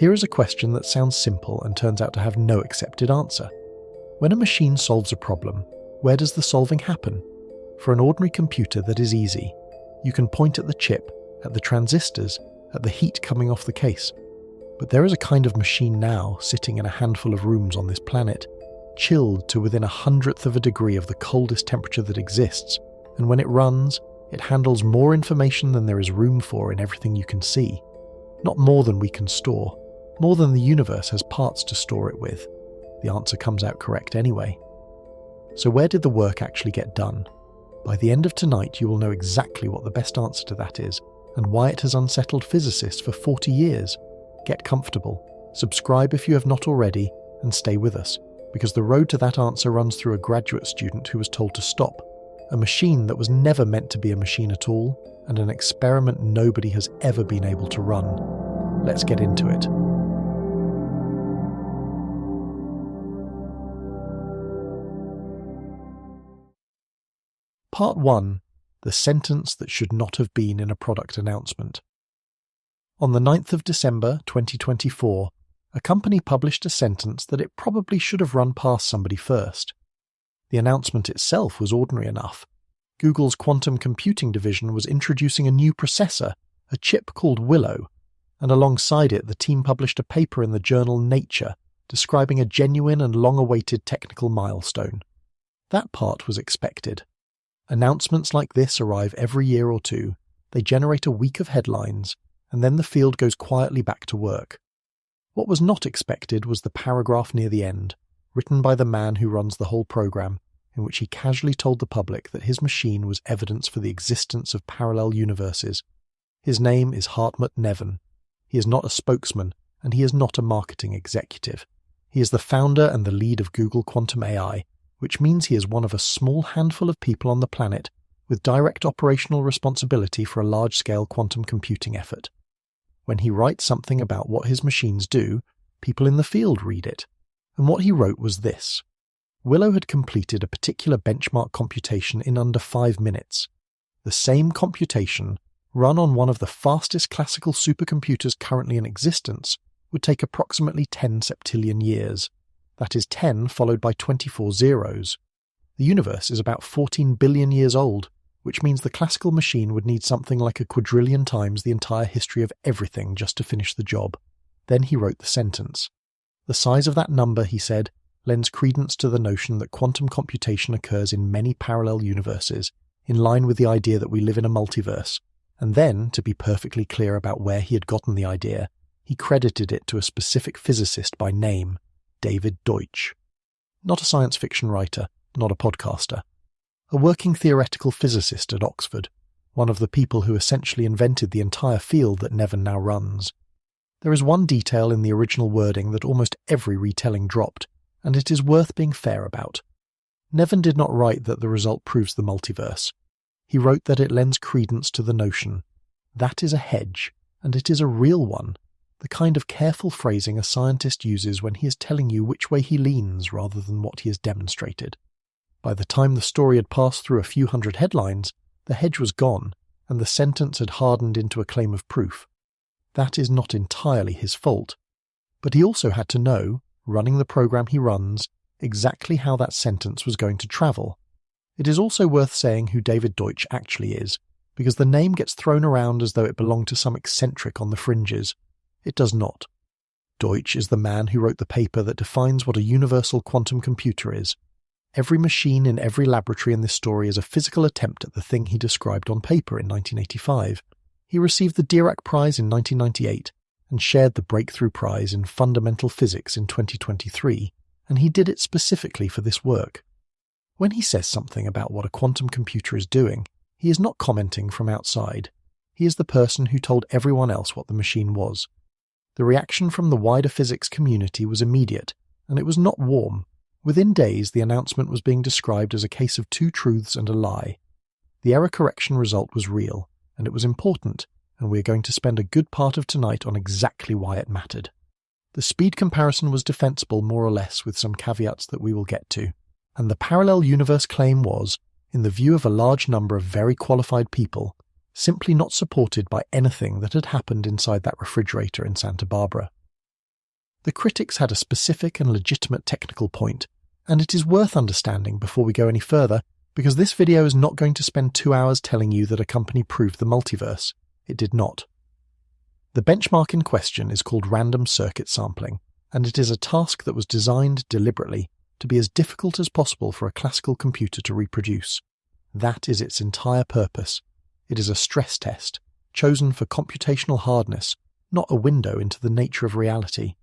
Here is a question that sounds simple and turns out to have no accepted answer. When a machine solves a problem, where does the solving happen? For an ordinary computer, that is easy. You can point at the chip, at the transistors, at the heat coming off the case. But there is a kind of machine now sitting in a handful of rooms on this planet, chilled to within 100th of a degree of the coldest temperature that exists, and when it runs, it handles more information than there is room for in everything you can see. Not more than we can store, more than the universe has parts to store it with. The answer comes out correct anyway. So where did the work actually get done? By the end of tonight, you will know exactly what the best answer to that is, and why it has unsettled physicists for 40 years. Get comfortable, subscribe if you have not already, and stay with us, because the road to that answer runs through a graduate student who was told to stop, a machine that was never meant to be a machine at all, and an experiment nobody has ever been able to run. Let's get into it. Part 1. The sentence that should not have been in a product announcement. On the 9th of December 2024, a company published a sentence that it probably should have run past somebody first. The announcement itself was ordinary enough. Google's quantum computing division was introducing a new processor, a chip called Willow, and alongside it the team published a paper in the journal Nature describing a genuine and long-awaited technical milestone. That part was expected. Announcements like this arrive every year or two, they generate a week of headlines, and then the field goes quietly back to work. What was not expected was the paragraph near the end, written by the man who runs the whole program, in which he casually told the public that his machine was evidence for the existence of parallel universes. His name is Hartmut Neven. He is not a spokesman, and he is not a marketing executive. He is the founder and the lead of Google Quantum AI, which means he is one of a small handful of people on the planet with direct operational responsibility for a large-scale quantum computing effort. When he writes something about what his machines do, people in the field read it. And what he wrote was this. Willow had completed a particular benchmark computation in under 5 minutes. The same computation, run on one of the fastest classical supercomputers currently in existence, would take approximately 10 septillion years. That is 10 followed by 24 zeros. The universe is about 14 billion years old, which means the classical machine would need something like a quadrillion times the entire history of everything just to finish the job. Then he wrote the sentence. The size of that number, he said, lends credence to the notion that quantum computation occurs in many parallel universes, in line with the idea that we live in a multiverse. And then, to be perfectly clear about where he had gotten the idea, he credited it to a specific physicist by name, David Deutsch. Not a science fiction writer, not a podcaster. A working theoretical physicist at Oxford, one of the people who essentially invented the entire field that Neven now runs. There is one detail in the original wording that almost every retelling dropped, and it is worth being fair about. Neven did not write that the result proves the multiverse. He wrote that it lends credence to the notion. That is a hedge, and it is a real one, the kind of careful phrasing a scientist uses when he is telling you which way he leans rather than what he has demonstrated. By the time the story had passed through a few hundred headlines, the hedge was gone, and the sentence had hardened into a claim of proof. That is not entirely his fault. But he also had to know, running the program he runs, exactly how that sentence was going to travel. It is also worth saying who David Deutsch actually is, because the name gets thrown around as though it belonged to some eccentric on the fringes. It does not. Deutsch is the man who wrote the paper that defines what a universal quantum computer is. Every machine in every laboratory in this story is a physical attempt at the thing he described on paper in 1985. He received the Dirac Prize in 1998 and shared the Breakthrough Prize in Fundamental Physics in 2023, and he did it specifically for this work. When he says something about what a quantum computer is doing, he is not commenting from outside. He is the person who told everyone else what the machine was. The reaction from the wider physics community was immediate, and it was not warm. Within days, the announcement was being described as a case of 2 truths and a lie. The error correction result was real, and it was important, and we are going to spend a good part of tonight on exactly why it mattered. The speed comparison was defensible more or less with some caveats that we will get to, and the parallel universe claim was, in the view of a large number of very qualified people, simply not supported by anything that had happened inside that refrigerator in Santa Barbara. The critics had a specific and legitimate technical point, and it is worth understanding before we go any further, because this video is not going to spend 2 hours telling you that a company proved the multiverse. It did not. The benchmark in question is called random circuit sampling, and it is a task that was designed deliberately to be as difficult as possible for a classical computer to reproduce. That is its entire purpose. It is a stress test, chosen for computational hardness, not a window into the nature of reality.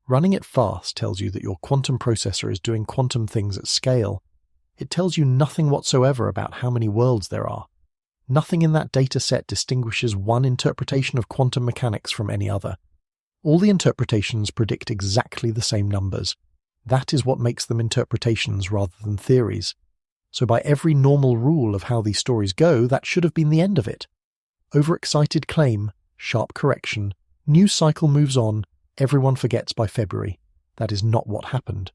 Running it fast tells you that your quantum processor is doing quantum things at scale. It tells you nothing whatsoever about how many worlds there are. Nothing in that data set distinguishes one interpretation of quantum mechanics from any other. All the interpretations predict exactly the same numbers. That is what makes them interpretations rather than theories. So by every normal rule of how these stories go, that should have been the end of it. Overexcited claim, sharp correction, news cycle moves on, everyone forgets by February. That is not what happened.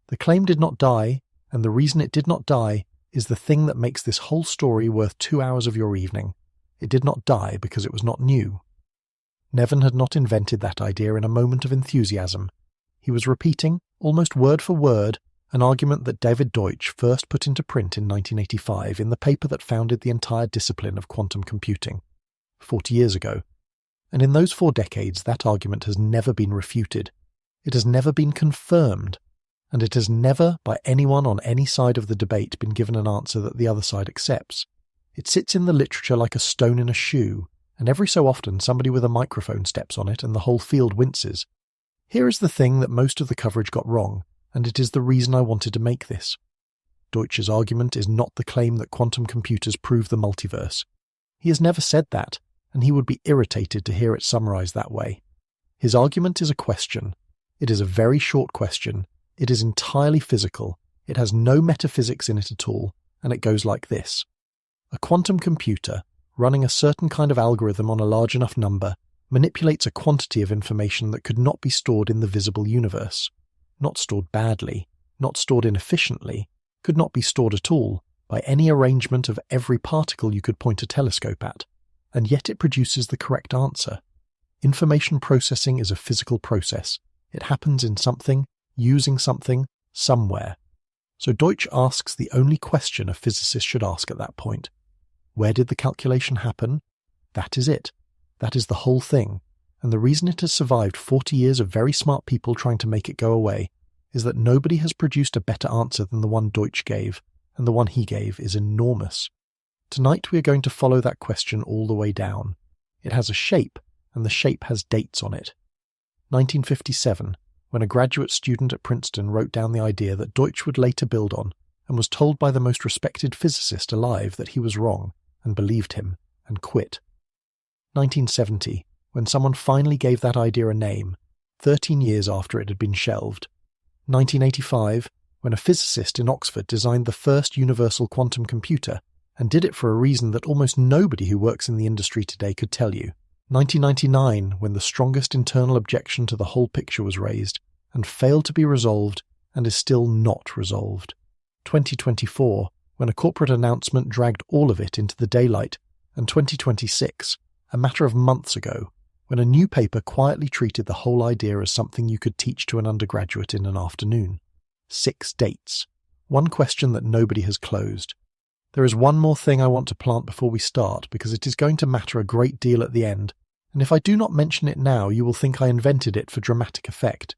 The claim did not die, and the reason it did not die is the thing that makes this whole story worth 2 hours of your evening. It did not die because it was not new. Nevin had not invented that idea in a moment of enthusiasm. He was repeating, almost word for word, an argument that David Deutsch first put into print in 1985 in the paper that founded the entire discipline of quantum computing, 40 years ago. And in those 4 decades, that argument has never been refuted. It has never been confirmed. And it has never, by anyone on any side of the debate, been given an answer that the other side accepts. It sits in the literature like a stone in a shoe, and every so often somebody with a microphone steps on it and the whole field winces. Here is the thing that most of the coverage got wrong, and it is the reason I wanted to make this. Deutsch's argument is not the claim that quantum computers prove the multiverse. He has never said that, and he would be irritated to hear it summarized that way. His argument is a question. It is a very short question. It is entirely physical, it has no metaphysics in it at all, and it goes like this. A quantum computer, running a certain kind of algorithm on a large enough number, manipulates a quantity of information that could not be stored in the visible universe. Not stored badly, not stored inefficiently, could not be stored at all, by any arrangement of every particle you could point a telescope at, and yet it produces the correct answer. Information processing is a physical process. It happens in something, using something, somewhere. So Deutsch asks the only question a physicist should ask at that point. Where did the calculation happen? That is it. That is the whole thing. And the reason it has survived 40 years of very smart people trying to make it go away is that nobody has produced a better answer than the one Deutsch gave, and the one he gave is enormous. Tonight we are going to follow that question all the way down. It has a shape, and the shape has dates on it. 1957. When a graduate student at Princeton wrote down the idea that Deutsch would later build on, and was told by the most respected physicist alive that he was wrong, and believed him, and quit. 1970, when someone finally gave that idea a name, 13 years after it had been shelved. 1985, when a physicist in Oxford designed the first universal quantum computer, and did it for a reason that almost nobody who works in the industry today could tell you. 1999, when the strongest internal objection to the whole picture was raised, and failed to be resolved, and is still not resolved. 2024, when a corporate announcement dragged all of it into the daylight, and 2026, a matter of months ago, when a new paper quietly treated the whole idea as something you could teach to an undergraduate in an afternoon. 6 dates. One question that nobody has closed. There is one more thing I want to plant before we start, because it is going to matter a great deal at the end, and if I do not mention it now, you will think I invented it for dramatic effect.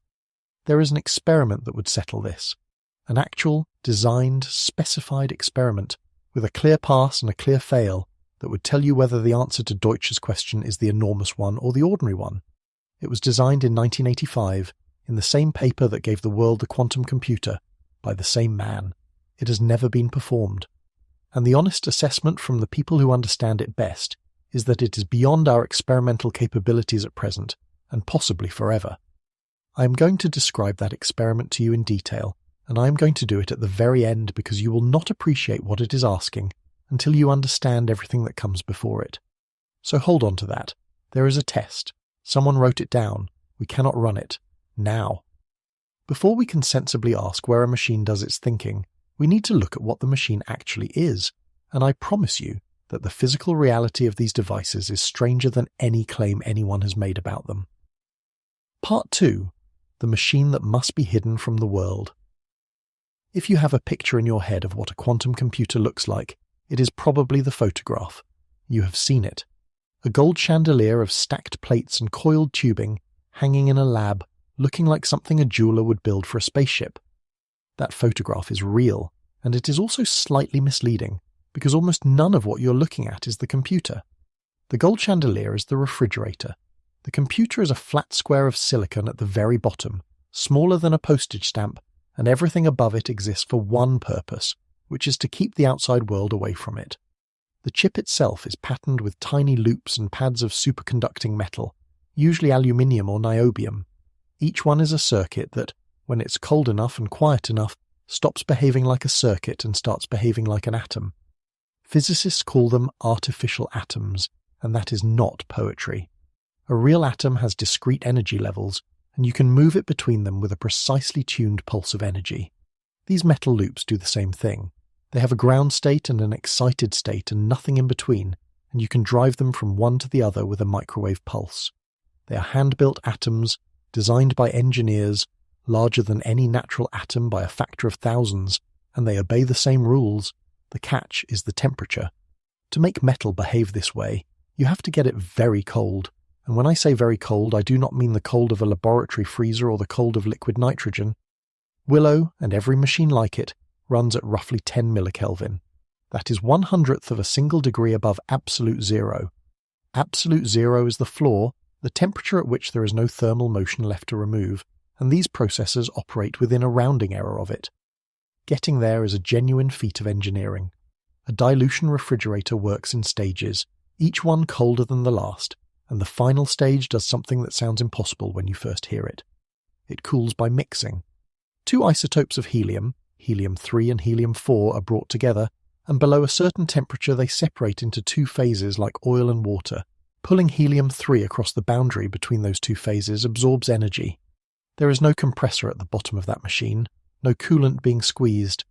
There is an experiment that would settle this. An actual, designed, specified experiment, with a clear pass and a clear fail, that would tell you whether the answer to Deutsch's question is the enormous one or the ordinary one. It was designed in 1985, in the same paper that gave the world the quantum computer, by the same man. It has never been performed. And the honest assessment from the people who understand it best is that it is beyond our experimental capabilities at present, and possibly forever. I am going to describe that experiment to you in detail, and I am going to do it at the very end because you will not appreciate what it is asking until you understand everything that comes before it. So hold on to that. There is a test. Someone wrote it down. We cannot run it. Now. Before we can sensibly ask where a machine does its thinking, we need to look at what the machine actually is, and I promise you that the physical reality of these devices is stranger than any claim anyone has made about them. Part 2. the machine that must be hidden from the world. If you have a picture in your head of what a quantum computer looks like, it is probably the photograph. You have seen it. A gold chandelier of stacked plates and coiled tubing hanging in a lab, looking like something a jeweler would build for a spaceship. That photograph is real, and it is also slightly misleading, because almost none of what you're looking at is the computer. The gold chandelier is the refrigerator. The computer is a flat square of silicon at the very bottom, smaller than a postage stamp, and everything above it exists for one purpose, which is to keep the outside world away from it. The chip itself is patterned with tiny loops and pads of superconducting metal, usually aluminium or niobium. Each one is a circuit that, when it's cold enough and quiet enough, stops behaving like a circuit and starts behaving like an atom. Physicists call them artificial atoms, and that is not poetry. A real atom has discrete energy levels, and you can move it between them with a precisely tuned pulse of energy. These metal loops do the same thing. They have a ground state and an excited state and nothing in between, and you can drive them from one to the other with a microwave pulse. They are hand-built atoms, designed by engineers, larger than any natural atom by a factor of thousands, and they obey the same rules. The catch is the temperature. To make metal behave this way, you have to get it very cold. And when I say very cold, I do not mean the cold of a laboratory freezer or the cold of liquid nitrogen. Willow, and every machine like it, runs at roughly 10 millikelvin. That is 1/100th of a single degree above absolute zero. Absolute zero is the floor, the temperature at which there is no thermal motion left to remove, and these processors operate within a rounding error of it. Getting there is a genuine feat of engineering. A dilution refrigerator works in stages, each one colder than the last, and the final stage does something that sounds impossible when you first hear it. It cools by mixing. Two isotopes of helium, helium-3 and helium-4, are brought together, and below a certain temperature they separate into two phases like oil and water. Pulling helium-3 across the boundary between those two phases absorbs energy. There is no compressor at the bottom of that machine, no coolant being squeezed.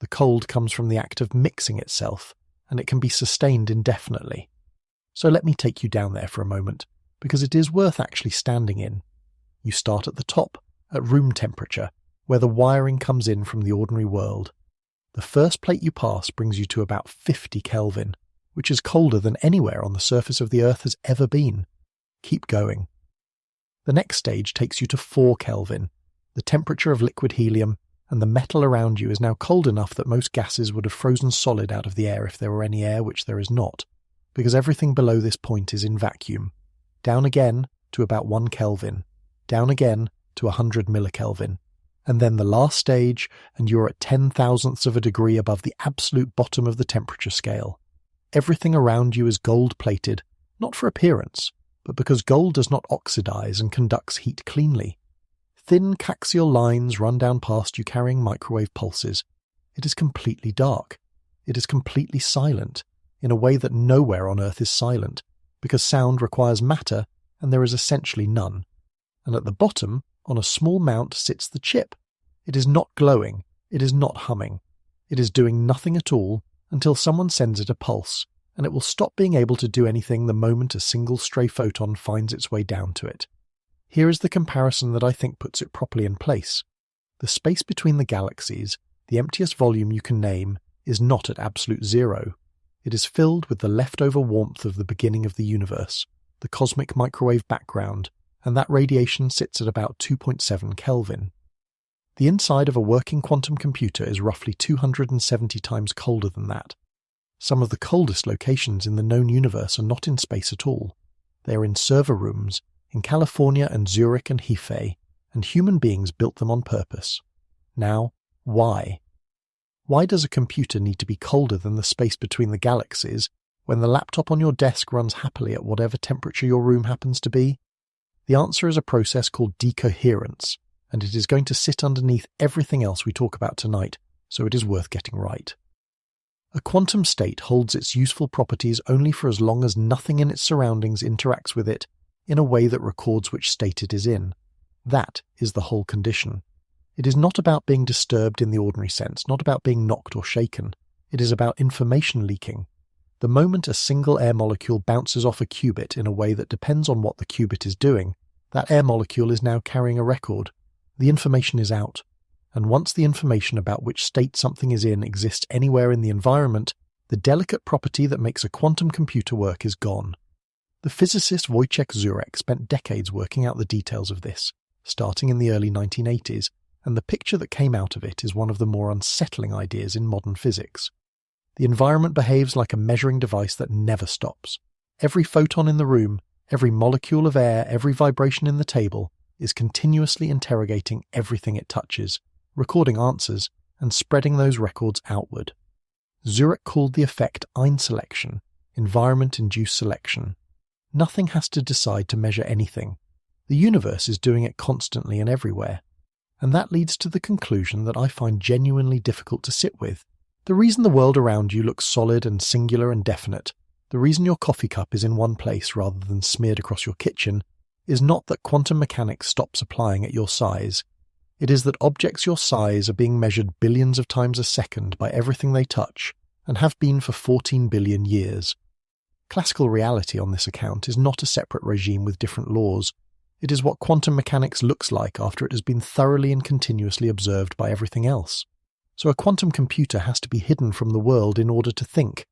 The cold comes from the act of mixing itself, and it can be sustained indefinitely. So let me take you down there for a moment, because it is worth actually standing in. You start at the top, at room temperature, where the wiring comes in from the ordinary world. The first plate you pass brings you to about 50 Kelvin, which is colder than anywhere on the surface of the Earth has ever been. Keep going. The next stage takes you to 4 Kelvin, the temperature of liquid helium, and the metal around you is now cold enough that most gases would have frozen solid out of the air if there were any air, which there is not, because everything below this point is in vacuum. Down again to about 1 Kelvin, down again to 100 millikelvin, and then the last stage, and you're at 10,000ths of a degree above the absolute bottom of the temperature scale. Everything around you is gold-plated, not for appearance, but because gold does not oxidize and conducts heat cleanly. Thin coaxial lines run down past you carrying microwave pulses. It is completely dark. It is completely silent, in a way that nowhere on Earth is silent, because sound requires matter, and there is essentially none. And at the bottom, on a small mount, sits the chip. It is not glowing. It is not humming. It is doing nothing at all until someone sends it a pulse, and it will stop being able to do anything the moment a single stray photon finds its way down to it. Here is the comparison that I think puts it properly in place. The space between the galaxies, the emptiest volume you can name, is not at absolute zero. It is filled with the leftover warmth of the beginning of the universe, the cosmic microwave background, and that radiation sits at about 2.7 Kelvin. The inside of a working quantum computer is roughly 270 times colder than that. Some of the coldest locations in the known universe are not in space at all. They are in server rooms, in California and Zurich and Hefei, and human beings built them on purpose. Now, why? Why does a computer need to be colder than the space between the galaxies when the laptop on your desk runs happily at whatever temperature your room happens to be? The answer is a process called decoherence, and it is going to sit underneath everything else we talk about tonight, so it is worth getting right. A quantum state holds its useful properties only for as long as nothing in its surroundings interacts with it in a way that records which state it is in. That is the whole condition. It is not about being disturbed in the ordinary sense, not about being knocked or shaken. It is about information leaking. The moment a single air molecule bounces off a qubit in a way that depends on what the qubit is doing, that air molecule is now carrying a record, The information is out, and once the information about which state something is in exists anywhere in the environment, the delicate property that makes a quantum computer work is gone. The physicist Wojciech Zurek spent decades working out the details of this, starting in the early 1980s, and the picture that came out of it is one of the more unsettling ideas in modern physics. The environment behaves like a measuring device that never stops. Every photon in the room, every molecule of air, every vibration in the table is continuously interrogating everything it touches, recording answers, and spreading those records outward. Zurek called the effect Einselection, environment-induced selection. Nothing has to decide to measure anything. The universe is doing it constantly and everywhere. And that leads to the conclusion that I find genuinely difficult to sit with. The reason the world around you looks solid and singular and definite, the reason your coffee cup is in one place rather than smeared across your kitchen, is not that quantum mechanics stops applying at your size. It is that objects your size are being measured billions of times a second by everything they touch, and have been for 14 billion years. Classical reality on this account is not a separate regime with different laws. It is what quantum mechanics looks like after it has been thoroughly and continuously observed by everything else. So a quantum computer has to be hidden from the world in order to think.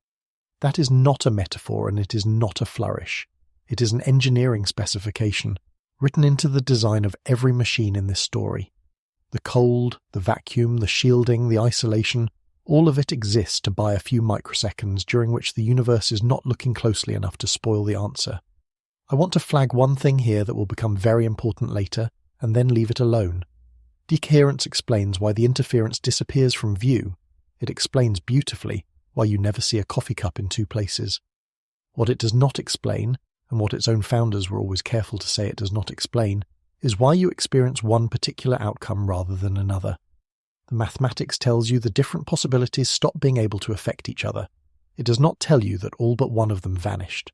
That is not a metaphor, and it is not a flourish. It is an engineering specification, written into the design of every machine in this story. The cold, the vacuum, the shielding, the isolation, all of it exists to buy a few microseconds during which the universe is not looking closely enough to spoil the answer. I want to flag one thing here that will become very important later, and then leave it alone. Decoherence explains why the interference disappears from view. It explains beautifully why you never see a coffee cup in two places. What it does not explain, and what its own founders were always careful to say it does not explain, is why you experience one particular outcome rather than another. The mathematics tells you the different possibilities stop being able to affect each other. It does not tell you that all but one of them vanished.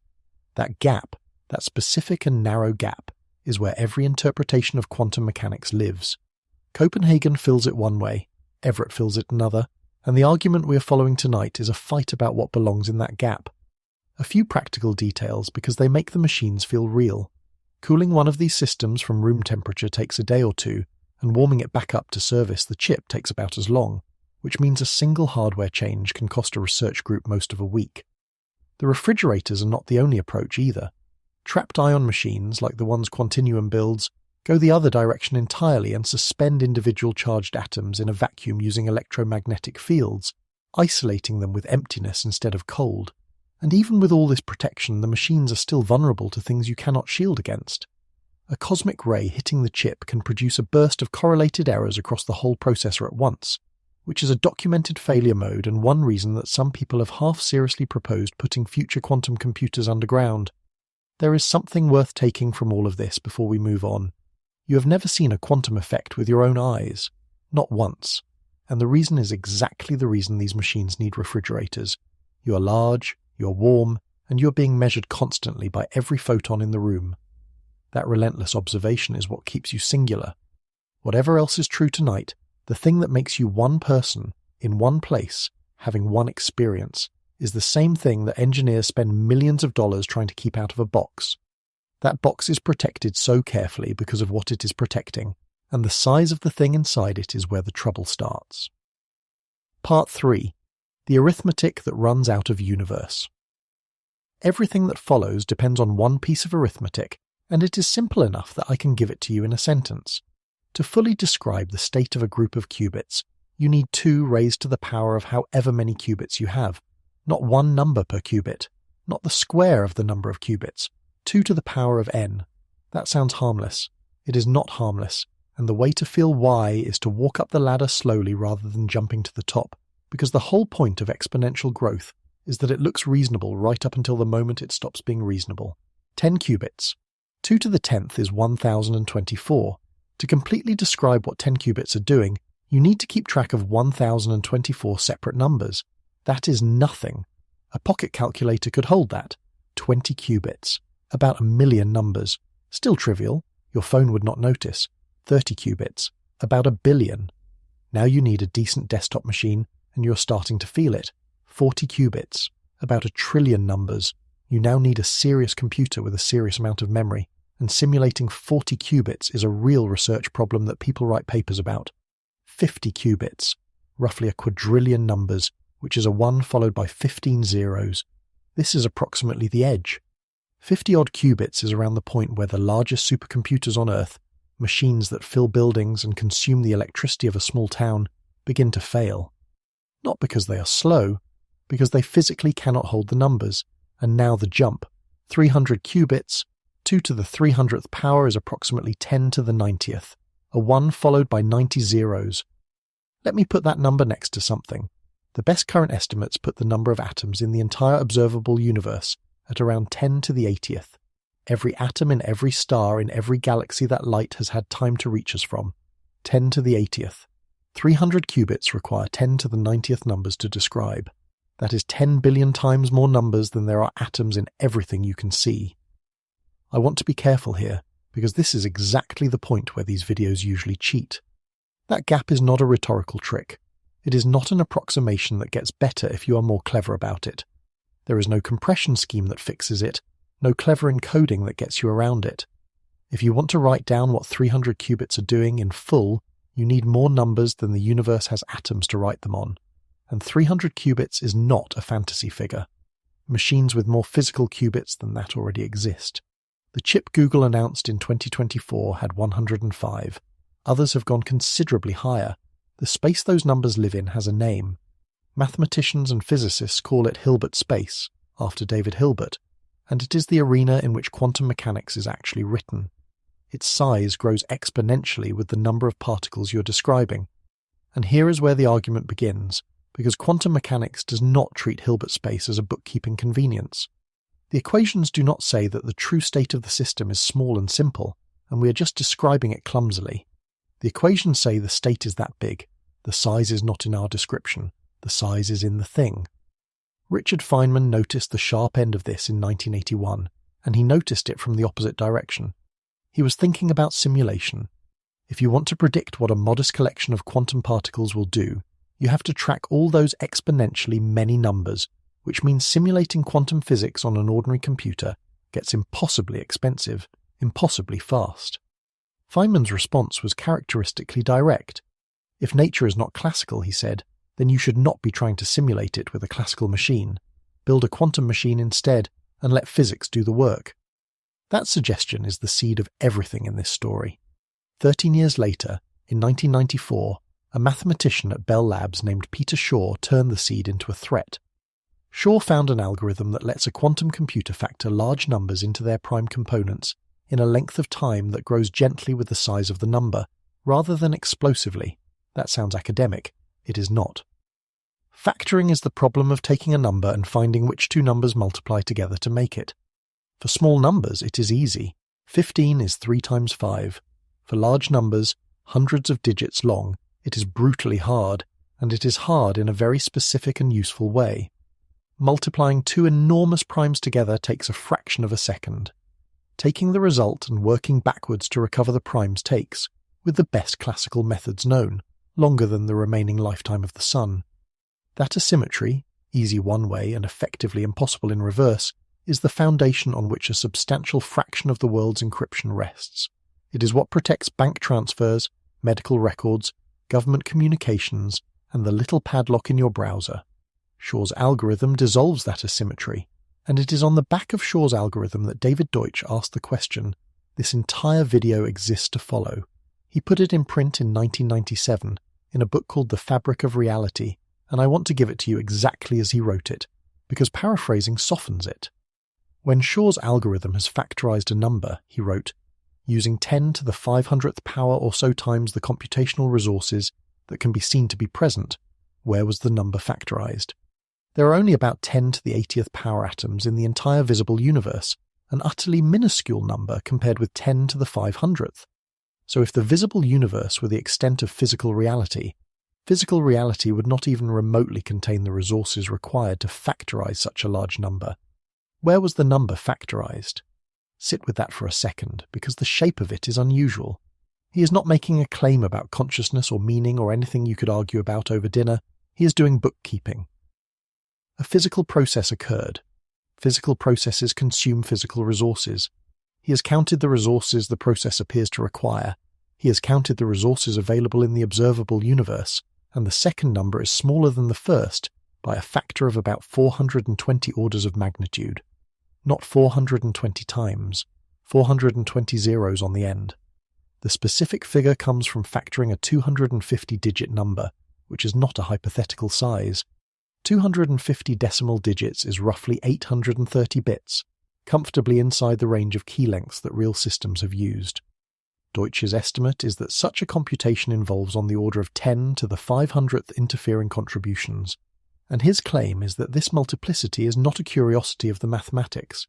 That gap, that specific and narrow gap, is where every interpretation of quantum mechanics lives. Copenhagen fills it one way, Everett fills it another, and the argument we are following tonight is a fight about what belongs in that gap. A few practical details because they make the machines feel real. Cooling one of these systems from room temperature takes a day or two, and warming it back up to service the chip takes about as long, which means a single hardware change can cost a research group most of a week. The refrigerators are not the only approach either. Trapped ion machines, like the ones Quantinuum builds, go the other direction entirely and suspend individual charged atoms in a vacuum using electromagnetic fields, isolating them with emptiness instead of cold. And even with all this protection, the machines are still vulnerable to things you cannot shield against. A cosmic ray hitting the chip can produce a burst of correlated errors across the whole processor at once, which is a documented failure mode and one reason that some people have half-seriously proposed putting future quantum computers underground. There is something worth taking from all of this before we move on. You have never seen a quantum effect with your own eyes. Not once. And the reason is exactly the reason these machines need refrigerators. You are large, you are warm, and you are being measured constantly by every photon in the room. That relentless observation is what keeps you singular. Whatever else is true tonight, the thing that makes you one person, in one place, having one experience, is the same thing that engineers spend millions of dollars trying to keep out of a box. That box is protected so carefully because of what it is protecting, and the size of the thing inside it is where the trouble starts. Part 3. The arithmetic that runs out of universe. Everything that follows depends on one piece of arithmetic, and it is simple enough that I can give it to you in a sentence. To fully describe the state of a group of qubits, you need 2 raised to the power of however many qubits you have. Not one number per qubit, not the square of the number of qubits, 2 to the power of n. That sounds harmless. It is not harmless, and the way to feel why is to walk up the ladder slowly rather than jumping to the top, because the whole point of exponential growth is that it looks reasonable right up until the moment it stops being reasonable. 10 qubits. 2 to the 10th is 1024. To completely describe what 10 qubits are doing, you need to keep track of 1024 separate numbers. That is nothing. A pocket calculator could hold that. 20 qubits. About 1 million numbers. Still trivial. Your phone would not notice. 30 qubits. About 1 billion. Now you need a decent desktop machine, and you're starting to feel it. 40 qubits. About 1 trillion numbers. You now need a serious computer with a serious amount of memory. and simulating 40 qubits is a real research problem that people write papers about. 50 qubits, roughly a quadrillion numbers, which is a 1 followed by 15 zeros. This is approximately the edge. 50-odd qubits is around the point where the largest supercomputers on Earth, machines that fill buildings and consume the electricity of a small town, begin to fail. Not because they are slow, because they physically cannot hold the numbers, and now the jump. 300 qubits, 2 to the 300th power is approximately 10 to the 90th, a 1 followed by 90 zeros. Let me put that number next to something. The best current estimates put the number of atoms in the entire observable universe at around 10 to the 80th. Every atom in every star in every galaxy that light has had time to reach us from. 10 to the 80th. 300 qubits require 10 to the 90th numbers to describe. That is 10 billion times more numbers than there are atoms in everything you can see. I want to be careful here, because this is exactly the point where these videos usually cheat. That gap is not a rhetorical trick. It is not an approximation that gets better if you are more clever about it. There is no compression scheme that fixes it, no clever encoding that gets you around it. If you want to write down what 300 qubits are doing in full, you need more numbers than the universe has atoms to write them on. And 300 qubits is not a fantasy figure. Machines with more physical qubits than that already exist. The chip Google announced in 2024 had 105. Others have gone considerably higher. The space those numbers live in has a name. Mathematicians and physicists call it Hilbert space, after David Hilbert, and it is the arena in which quantum mechanics is actually written. Its size grows exponentially with the number of particles you're describing. And here is where the argument begins, because quantum mechanics does not treat Hilbert space as a bookkeeping convenience. The equations do not say that the true state of the system is small and simple, and we are just describing it clumsily. The equations say the state is that big. The size is not in our description. The size is in the thing. Richard Feynman noticed the sharp end of this in 1981, and he noticed it from the opposite direction. He was thinking about simulation. If you want to predict what a modest collection of quantum particles will do, you have to track all those exponentially many numbers, which means simulating quantum physics on an ordinary computer gets impossibly expensive, impossibly fast. Feynman's response was characteristically direct. If nature is not classical, he said, then you should not be trying to simulate it with a classical machine. Build a quantum machine instead and let physics do the work. That suggestion is the seed of everything in this story. 13 years later, in 1994, a mathematician at Bell Labs named Peter Shor turned the seed into a threat. Shor found an algorithm that lets a quantum computer factor large numbers into their prime components in a length of time that grows gently with the size of the number, rather than explosively. That sounds academic. It is not. Factoring is the problem of taking a number and finding which two numbers multiply together to make it. For small numbers, it is easy. 15 is 3 times 5. For large numbers, hundreds of digits long, it is brutally hard, and it is hard in a very specific and useful way. Multiplying two enormous primes together takes a fraction of a second. Taking the result and working backwards to recover the primes takes, with the best classical methods known, longer than the remaining lifetime of the sun. That asymmetry, easy one way and effectively impossible in reverse, is the foundation on which a substantial fraction of the world's encryption rests. It is what protects bank transfers, medical records, government communications, and the little padlock in your browser. Shor's algorithm dissolves that asymmetry, and it is on the back of Shor's algorithm that David Deutsch asked the question, "This entire video exists to follow." He put it in print in 1997 in a book called The Fabric of Reality, and I want to give it to you exactly as he wrote it, because paraphrasing softens it. When Shor's algorithm has factorized a number, he wrote, using 10 to the 500th power or so times the computational resources that can be seen to be present, where was the number factorized? There are only about 10 to the 80th power atoms in the entire visible universe, an utterly minuscule number compared with 10 to the 500th. So if the visible universe were the extent of physical reality would not even remotely contain the resources required to factorize such a large number. Where was the number factorized? Sit with that for a second, because the shape of it is unusual. He is not making a claim about consciousness or meaning or anything you could argue about over dinner. He is doing bookkeeping. A physical process occurred. Physical processes consume physical resources. He has counted the resources the process appears to require. He has counted the resources available in the observable universe, and the second number is smaller than the first by a factor of about 420 orders of magnitude. Not 420 times, 420 zeros on the end. The specific figure comes from factoring a 250-digit number, which is not a hypothetical size. 250 decimal digits is roughly 830 bits, comfortably inside the range of key lengths that real systems have used. Deutsch's estimate is that such a computation involves on the order of 10 to the 500th interfering contributions, and his claim is that this multiplicity is not a curiosity of the mathematics.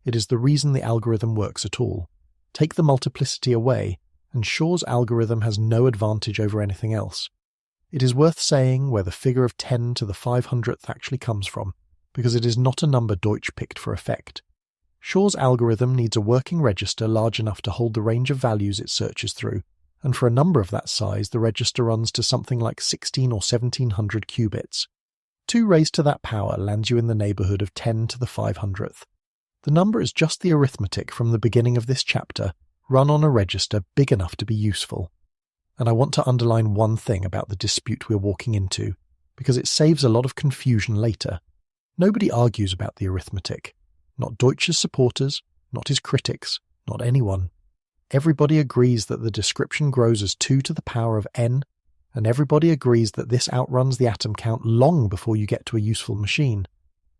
It is the reason the algorithm works at all. Take the multiplicity away, and Shor's algorithm has no advantage over anything else. It is worth saying where the figure of 10 to the 500th actually comes from, because it is not a number Deutsch picked for effect. Shor's algorithm needs a working register large enough to hold the range of values it searches through, and for a number of that size the register runs to something like 16 or 1700 qubits. 2 raised to that power lands you in the neighbourhood of 10 to the 500th. The number is just the arithmetic from the beginning of this chapter, run on a register big enough to be useful. And I want to underline one thing about the dispute we're walking into, because it saves a lot of confusion later. Nobody argues about the arithmetic. Not Deutsch's supporters, not his critics, not anyone. Everybody agrees that the description grows as 2 to the power of n, and everybody agrees that this outruns the atom count long before you get to a useful machine.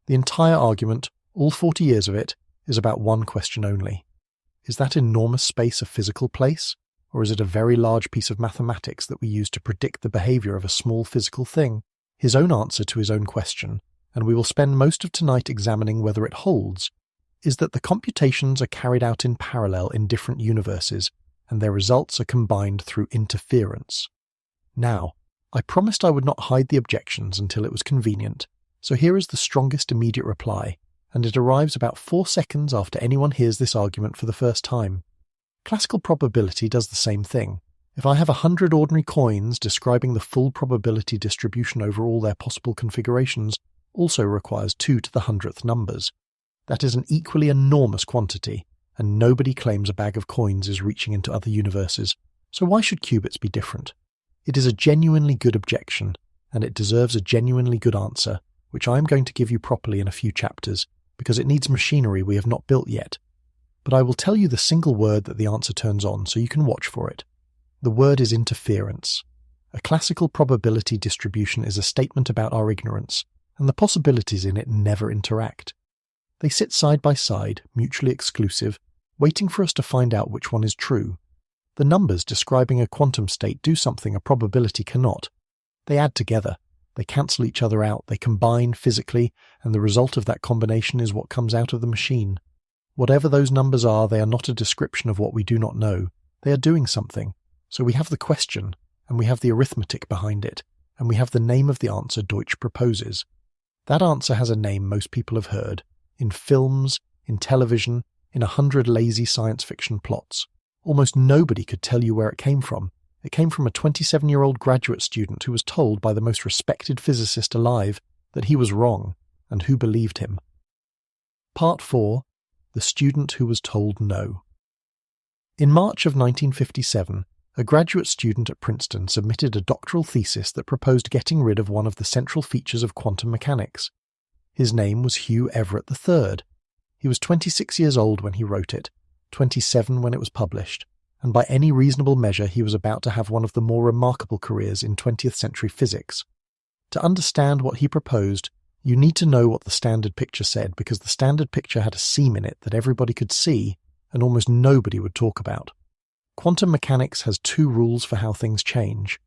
The entire argument, all 40 years of it, is about one question only. Is that enormous space a physical place, or is it a very large piece of mathematics that we use to predict the behaviour of a small physical thing? His own answer to his own question, and we will spend most of tonight examining whether it holds, is that the computations are carried out in parallel in different universes, and their results are combined through interference. Now, I promised I would not hide the objections until it was convenient, so here is the strongest immediate reply, and it arrives about 4 seconds after anyone hears this argument for the first time. Classical probability does the same thing. If I have 100 ordinary coins describing the full probability distribution over all their possible configurations, also requires 2 to the 100th numbers. That is an equally enormous quantity, and nobody claims a bag of coins is reaching into other universes, so why should qubits be different? It is a genuinely good objection, and it deserves a genuinely good answer, which I am going to give you properly in a few chapters, because it needs machinery we have not built yet. But I will tell you the single word that the answer turns on so you can watch for it. The word is interference. A classical probability distribution is a statement about our ignorance, and the possibilities in it never interact. They sit side by side, mutually exclusive, waiting for us to find out which one is true. The numbers describing a quantum state do something a probability cannot. They add together, they cancel each other out, they combine physically, and the result of that combination is what comes out of the machine. Whatever those numbers are, they are not a description of what we do not know. They are doing something. So we have the question, and we have the arithmetic behind it, and we have the name of the answer Deutsch proposes. That answer has a name most people have heard, in films, in television, in 100 lazy science fiction plots. Almost nobody could tell you where it came from. It came from a 27-year-old graduate student who was told by the most respected physicist alive that he was wrong, and who believed him. Part 4. The Student Who Was Told No. In March of 1957, a graduate student at Princeton submitted a doctoral thesis that proposed getting rid of one of the central features of quantum mechanics. His name was Hugh Everett III. He was 26 years old when he wrote it, 27 when it was published, and by any reasonable measure he was about to have one of the more remarkable careers in 20th century physics. To understand what he proposed, you need to know what the standard picture said, because the standard picture had a seam in it that everybody could see and almost nobody would talk about. Quantum mechanics has 2 rules for how things change.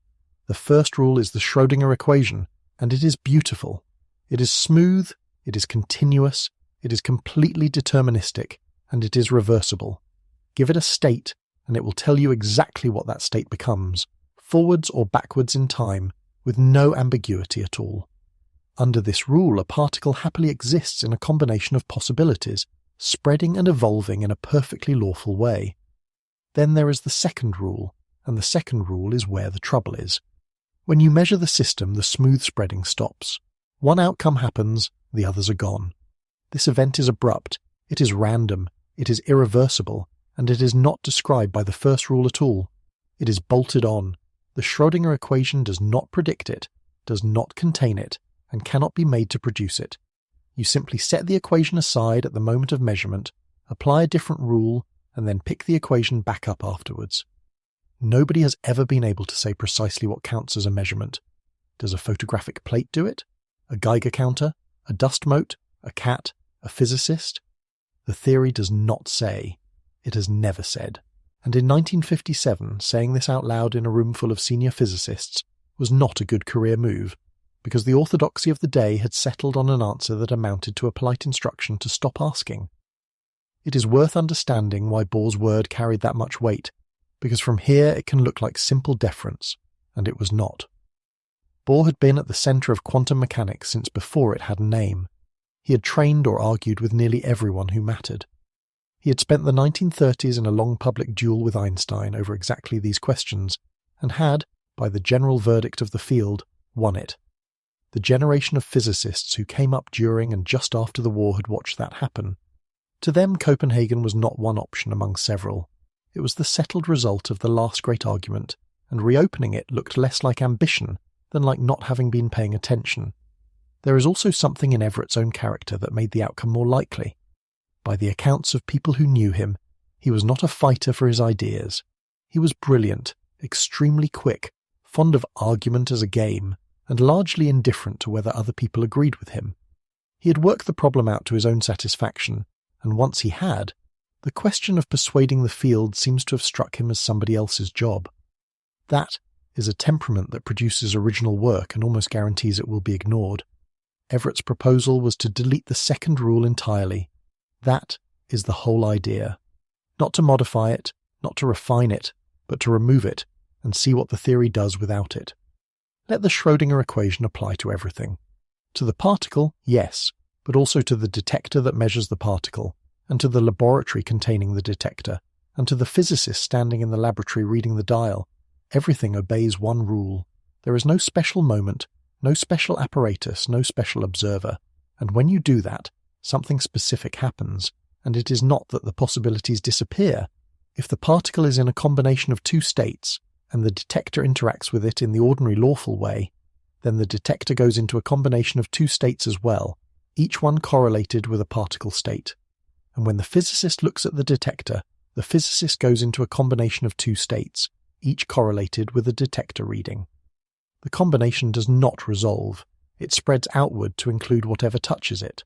The first rule is the Schrödinger equation, and it is beautiful. It is smooth, it is continuous, it is completely deterministic, and it is reversible. Give it a state, and it will tell you exactly what that state becomes, forwards or backwards in time, with no ambiguity at all. Under this rule, a particle happily exists in a combination of possibilities, spreading and evolving in a perfectly lawful way. Then there is the second rule, and the second rule is where the trouble is. When you measure the system, the smooth spreading stops. One outcome happens, the others are gone. This event is abrupt, it is random, It is irreversible, and it is not described by the first rule at all. It is bolted on. The Schrödinger equation does not predict it, does not contain it, and cannot be made to produce it. You simply set the equation aside at the moment of measurement, apply a different rule, and then pick the equation back up afterwards. Nobody has ever been able to say precisely what counts as a measurement. Does a photographic plate do it? A Geiger counter? A dust mote? A cat? A physicist? The theory does not say. It has never said. And in 1957, saying this out loud in a room full of senior physicists was not a good career move, because the orthodoxy of the day had settled on an answer that amounted to a polite instruction to stop asking. It is worth understanding why Bohr's word carried that much weight, because from here it can look like simple deference, and it was not. Bohr had been at the centre of quantum mechanics since before it had a name. He had trained or argued with nearly everyone who mattered. He had spent the 1930s in a long public duel with Einstein over exactly these questions, and had, by the general verdict of the field, won it. The generation of physicists who came up during and just after the war had watched that happen. To them, Copenhagen was not one option among several. It was the settled result of the last great argument, and reopening it looked less like ambition than like not having been paying attention. There is also something in Everett's own character that made the outcome more likely. By the accounts of people who knew him, he was not a fighter for his ideas. He was brilliant, extremely quick, fond of argument as a game, and largely indifferent to whether other people agreed with him. He had worked the problem out to his own satisfaction, and once he had, the question of persuading the field seems to have struck him as somebody else's job. That is a temperament that produces original work and almost guarantees it will be ignored. Everett's proposal was to delete the second rule entirely. That is the whole idea. Not to modify it, not to refine it, but to remove it and see what the theory does without it. Let the Schrödinger equation apply to everything. To the particle, yes, but also to the detector that measures the particle, and to the laboratory containing the detector, and to the physicist standing in the laboratory reading the dial. Everything obeys one rule. There is no special moment, no special apparatus, no special observer, and when you do that, something specific happens, and it is not that the possibilities disappear. If the particle is in a combination of two states, and the detector interacts with it in the ordinary lawful way, then the detector goes into a combination of two states as well, each one correlated with a particle state. And when the physicist looks at the detector, the physicist goes into a combination of two states, each correlated with a detector reading. The combination does not resolve. It spreads outward to include whatever touches it.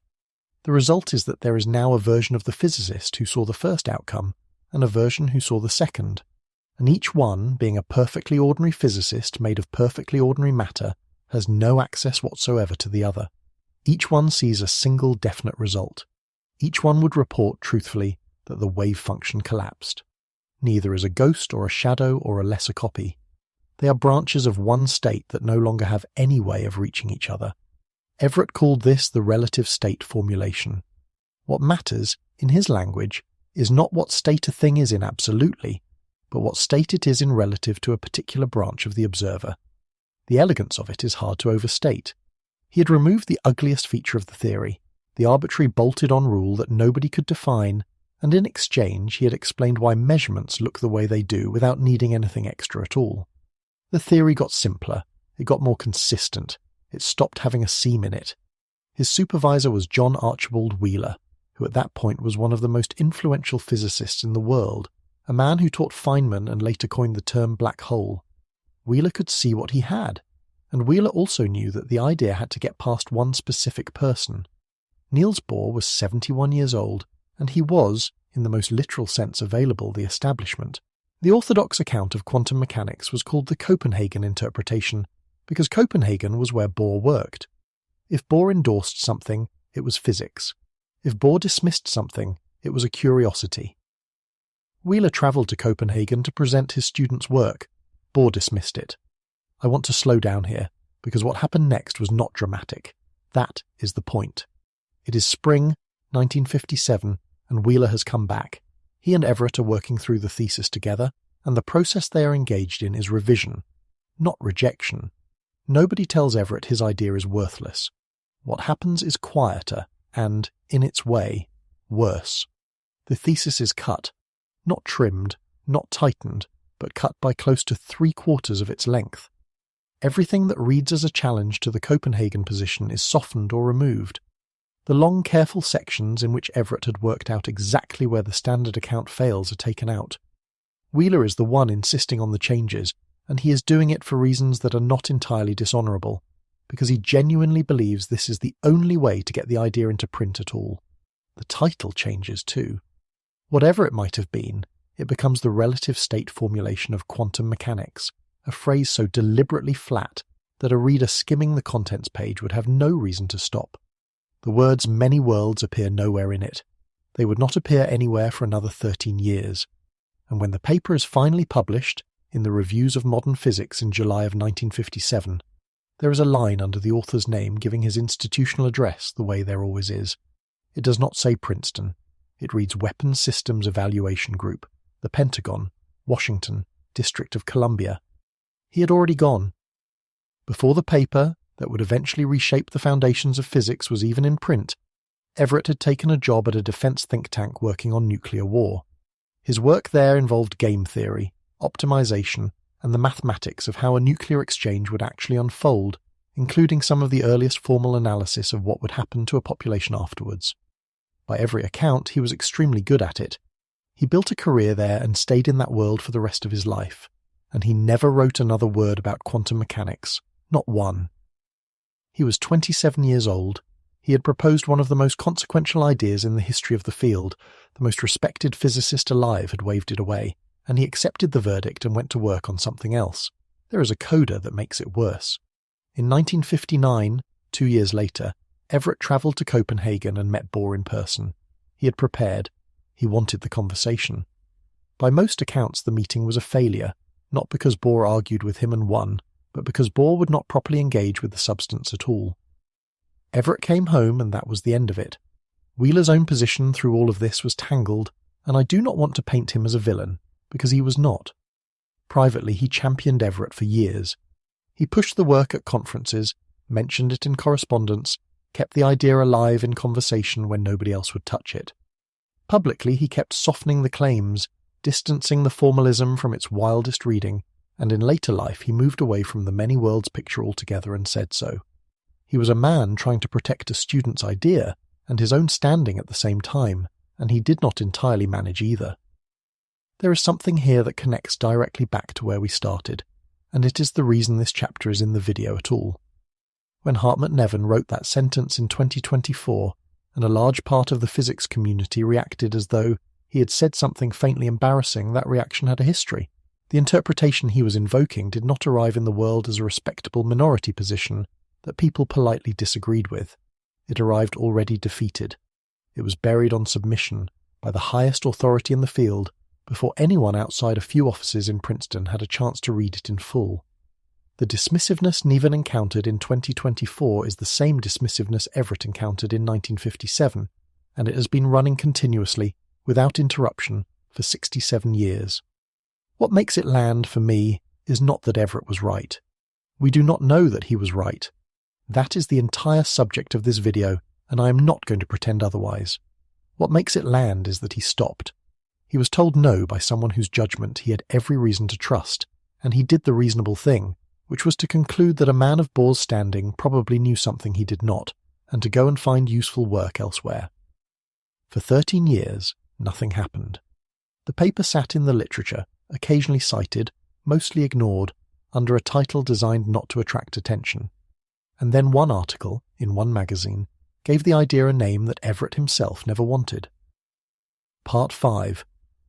The result is that there is now a version of the physicist who saw the first outcome, and a version who saw the second. And each one, being a perfectly ordinary physicist made of perfectly ordinary matter, has no access whatsoever to the other. Each one sees a single definite result. Each one would report truthfully that the wave function collapsed. Neither is a ghost or a shadow or a lesser copy. They are branches of one state that no longer have any way of reaching each other. Everett called this the relative state formulation. What matters, in his language, is not what state a thing is in absolutely, but what state it is in relative to a particular branch of the observer. The elegance of it is hard to overstate. He had removed the ugliest feature of the theory, the arbitrary bolted-on rule that nobody could define, and in exchange he had explained why measurements look the way they do without needing anything extra at all. The theory got simpler, it got more consistent, it stopped having a seam in it. His supervisor was John Archibald Wheeler, who at that point was one of the most influential physicists in the world, a man who taught Feynman and later coined the term black hole. Wheeler could see what he had, and Wheeler also knew that the idea had to get past one specific person. Niels Bohr was 71 years old, and he was, in the most literal sense available, the establishment. The orthodox account of quantum mechanics was called the Copenhagen interpretation, because Copenhagen was where Bohr worked. If Bohr endorsed something, it was physics. If Bohr dismissed something, it was a curiosity. Wheeler travelled to Copenhagen to present his students' work. Bohr dismissed it. I want to slow down here, because what happened next was not dramatic. That is the point. It is spring, 1957, and Wheeler has come back. He and Everett are working through the thesis together, and the process they are engaged in is revision, not rejection. Nobody tells Everett his idea is worthless. What happens is quieter and, in its way, worse. The thesis is cut, not trimmed, not tightened, but cut by close to 3/4 of its length. Everything that reads as a challenge to the Copenhagen position is softened or removed. The long, careful sections in which Everett had worked out exactly where the standard account fails are taken out. Wheeler is the one insisting on the changes, and he is doing it for reasons that are not entirely dishonourable, because he genuinely believes this is the only way to get the idea into print at all. The title changes too. Whatever it might have been, it becomes the relative state formulation of quantum mechanics, a phrase so deliberately flat that a reader skimming the contents page would have no reason to stop. The words many worlds appear nowhere in it. They would not appear anywhere for another 13 years. And when the paper is finally published, in the Reviews of Modern Physics in July of 1957, there is a line under the author's name giving his institutional address the way there always is. It does not say Princeton. It reads Weapons Systems Evaluation Group, the Pentagon, Washington, District of Columbia. He had already gone. Before the paper, that would eventually reshape the foundations of physics, was even in print, Everett had taken a job at a defense think tank working on nuclear war. His work there involved game theory, optimization, and the mathematics of how a nuclear exchange would actually unfold, including some of the earliest formal analysis of what would happen to a population afterwards. By every account, he was extremely good at it. He built a career there and stayed in that world for the rest of his life, and he never wrote another word about quantum mechanics, not one. He was 27 years old. He had proposed one of the most consequential ideas in the history of the field. The most respected physicist alive had waved it away, and he accepted the verdict and went to work on something else. There is a coda that makes it worse. In 1959, 2 years later, Everett travelled to Copenhagen and met Bohr in person. He had prepared. He wanted the conversation. By most accounts, the meeting was a failure, not because Bohr argued with him and won, but because Bohr would not properly engage with the substance at all. Everett came home, and that was the end of it. Wheeler's own position through all of this was tangled, and I do not want to paint him as a villain, because he was not. Privately, he championed Everett for years. He pushed the work at conferences, mentioned it in correspondence, kept the idea alive in conversation when nobody else would touch it. Publicly, he kept softening the claims, distancing the formalism from its wildest reading, and in later life he moved away from the many worlds picture altogether and said so. He was a man trying to protect a student's idea and his own standing at the same time, and he did not entirely manage either. There is something here that connects directly back to where we started, and it is the reason this chapter is in the video at all. When Hartmut Neven wrote that sentence in 2024, and a large part of the physics community reacted as though he had said something faintly embarrassing, that reaction had a history. The interpretation he was invoking did not arrive in the world as a respectable minority position that people politely disagreed with. It arrived already defeated. It was buried on submission by the highest authority in the field before anyone outside a few offices in Princeton had a chance to read it in full. The dismissiveness Neven encountered in 2024 is the same dismissiveness Everett encountered in 1957, and it has been running continuously, without interruption, for 67 years. What makes it land, for me, is not that Everett was right. We do not know that he was right. That is the entire subject of this video, and I am not going to pretend otherwise. What makes it land is that he stopped. He was told no by someone whose judgment he had every reason to trust, and he did the reasonable thing, which was to conclude that a man of Bohr's standing probably knew something he did not, and to go and find useful work elsewhere. For 13 years, nothing happened. The paper sat in the literature, occasionally cited, mostly ignored, under a title designed not to attract attention. And then one article, in one magazine, gave the idea a name that Everett himself never wanted. Part 5.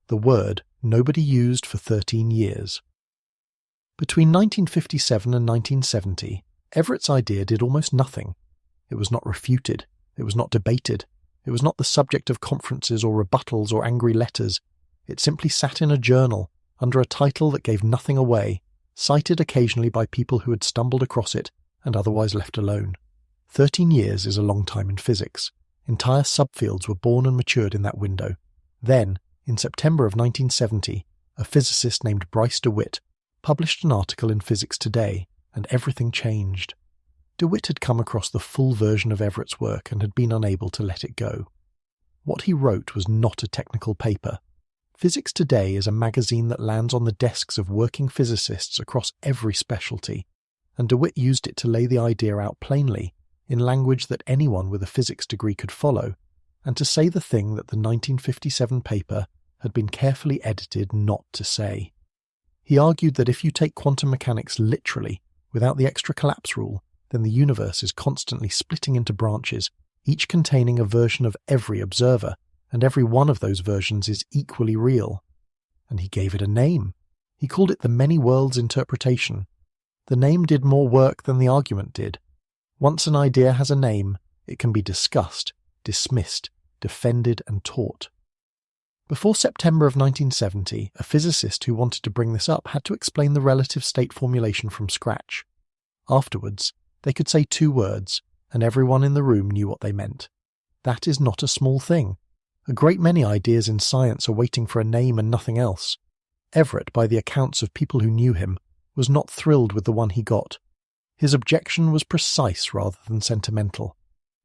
The word nobody used for 13 years. Between 1957 and 1970, Everett's idea did almost nothing. It was not refuted. It was not debated. It was not the subject of conferences or rebuttals or angry letters. It simply sat in a journal, under a title that gave nothing away, cited occasionally by people who had stumbled across it and otherwise left alone. 13 years is a long time in physics. Entire subfields were born and matured in that window. Then, in September of 1970, a physicist named Bryce DeWitt published an article in Physics Today, and everything changed. DeWitt had come across the full version of Everett's work and had been unable to let it go. what he wrote was not a technical paper. Physics Today is a magazine that lands on the desks of working physicists across every specialty, and DeWitt used it to lay the idea out plainly, in language that anyone with a physics degree could follow, and to say the thing that the 1957 paper had been carefully edited not to say. He argued that if you take quantum mechanics literally, without the extra collapse rule, then the universe is constantly splitting into branches, each containing a version of every observer, and every one of those versions is equally real. And he gave it a name. He called it the many worlds interpretation. The name did more work than the argument did. Once an idea has a name, it can be discussed, dismissed, defended, and taught. Before September of 1970, a physicist who wanted to bring this up had to explain the relative state formulation from scratch. Afterwards, they could say 2 words, and everyone in the room knew what they meant. That is not a small thing. A great many ideas in science are waiting for a name and nothing else. Everett, by the accounts of people who knew him, was not thrilled with the one he got. His objection was precise rather than sentimental.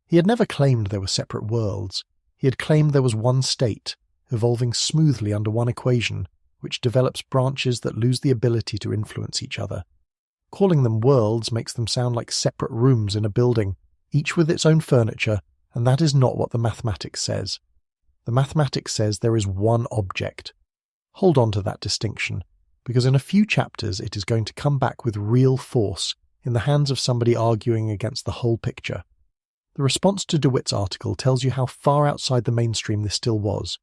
He had never claimed there were separate worlds. He had claimed there was one state, evolving smoothly under one equation, which develops branches that lose the ability to influence each other. Calling them worlds makes them sound like separate rooms in a building, each with its own furniture, and that is not what the mathematics says. The mathematics says there is one object. Hold on to that distinction, because in a few chapters it is going to come back with real force in the hands of somebody arguing against the whole picture. The response to DeWitt's article tells you how far outside the mainstream this still was.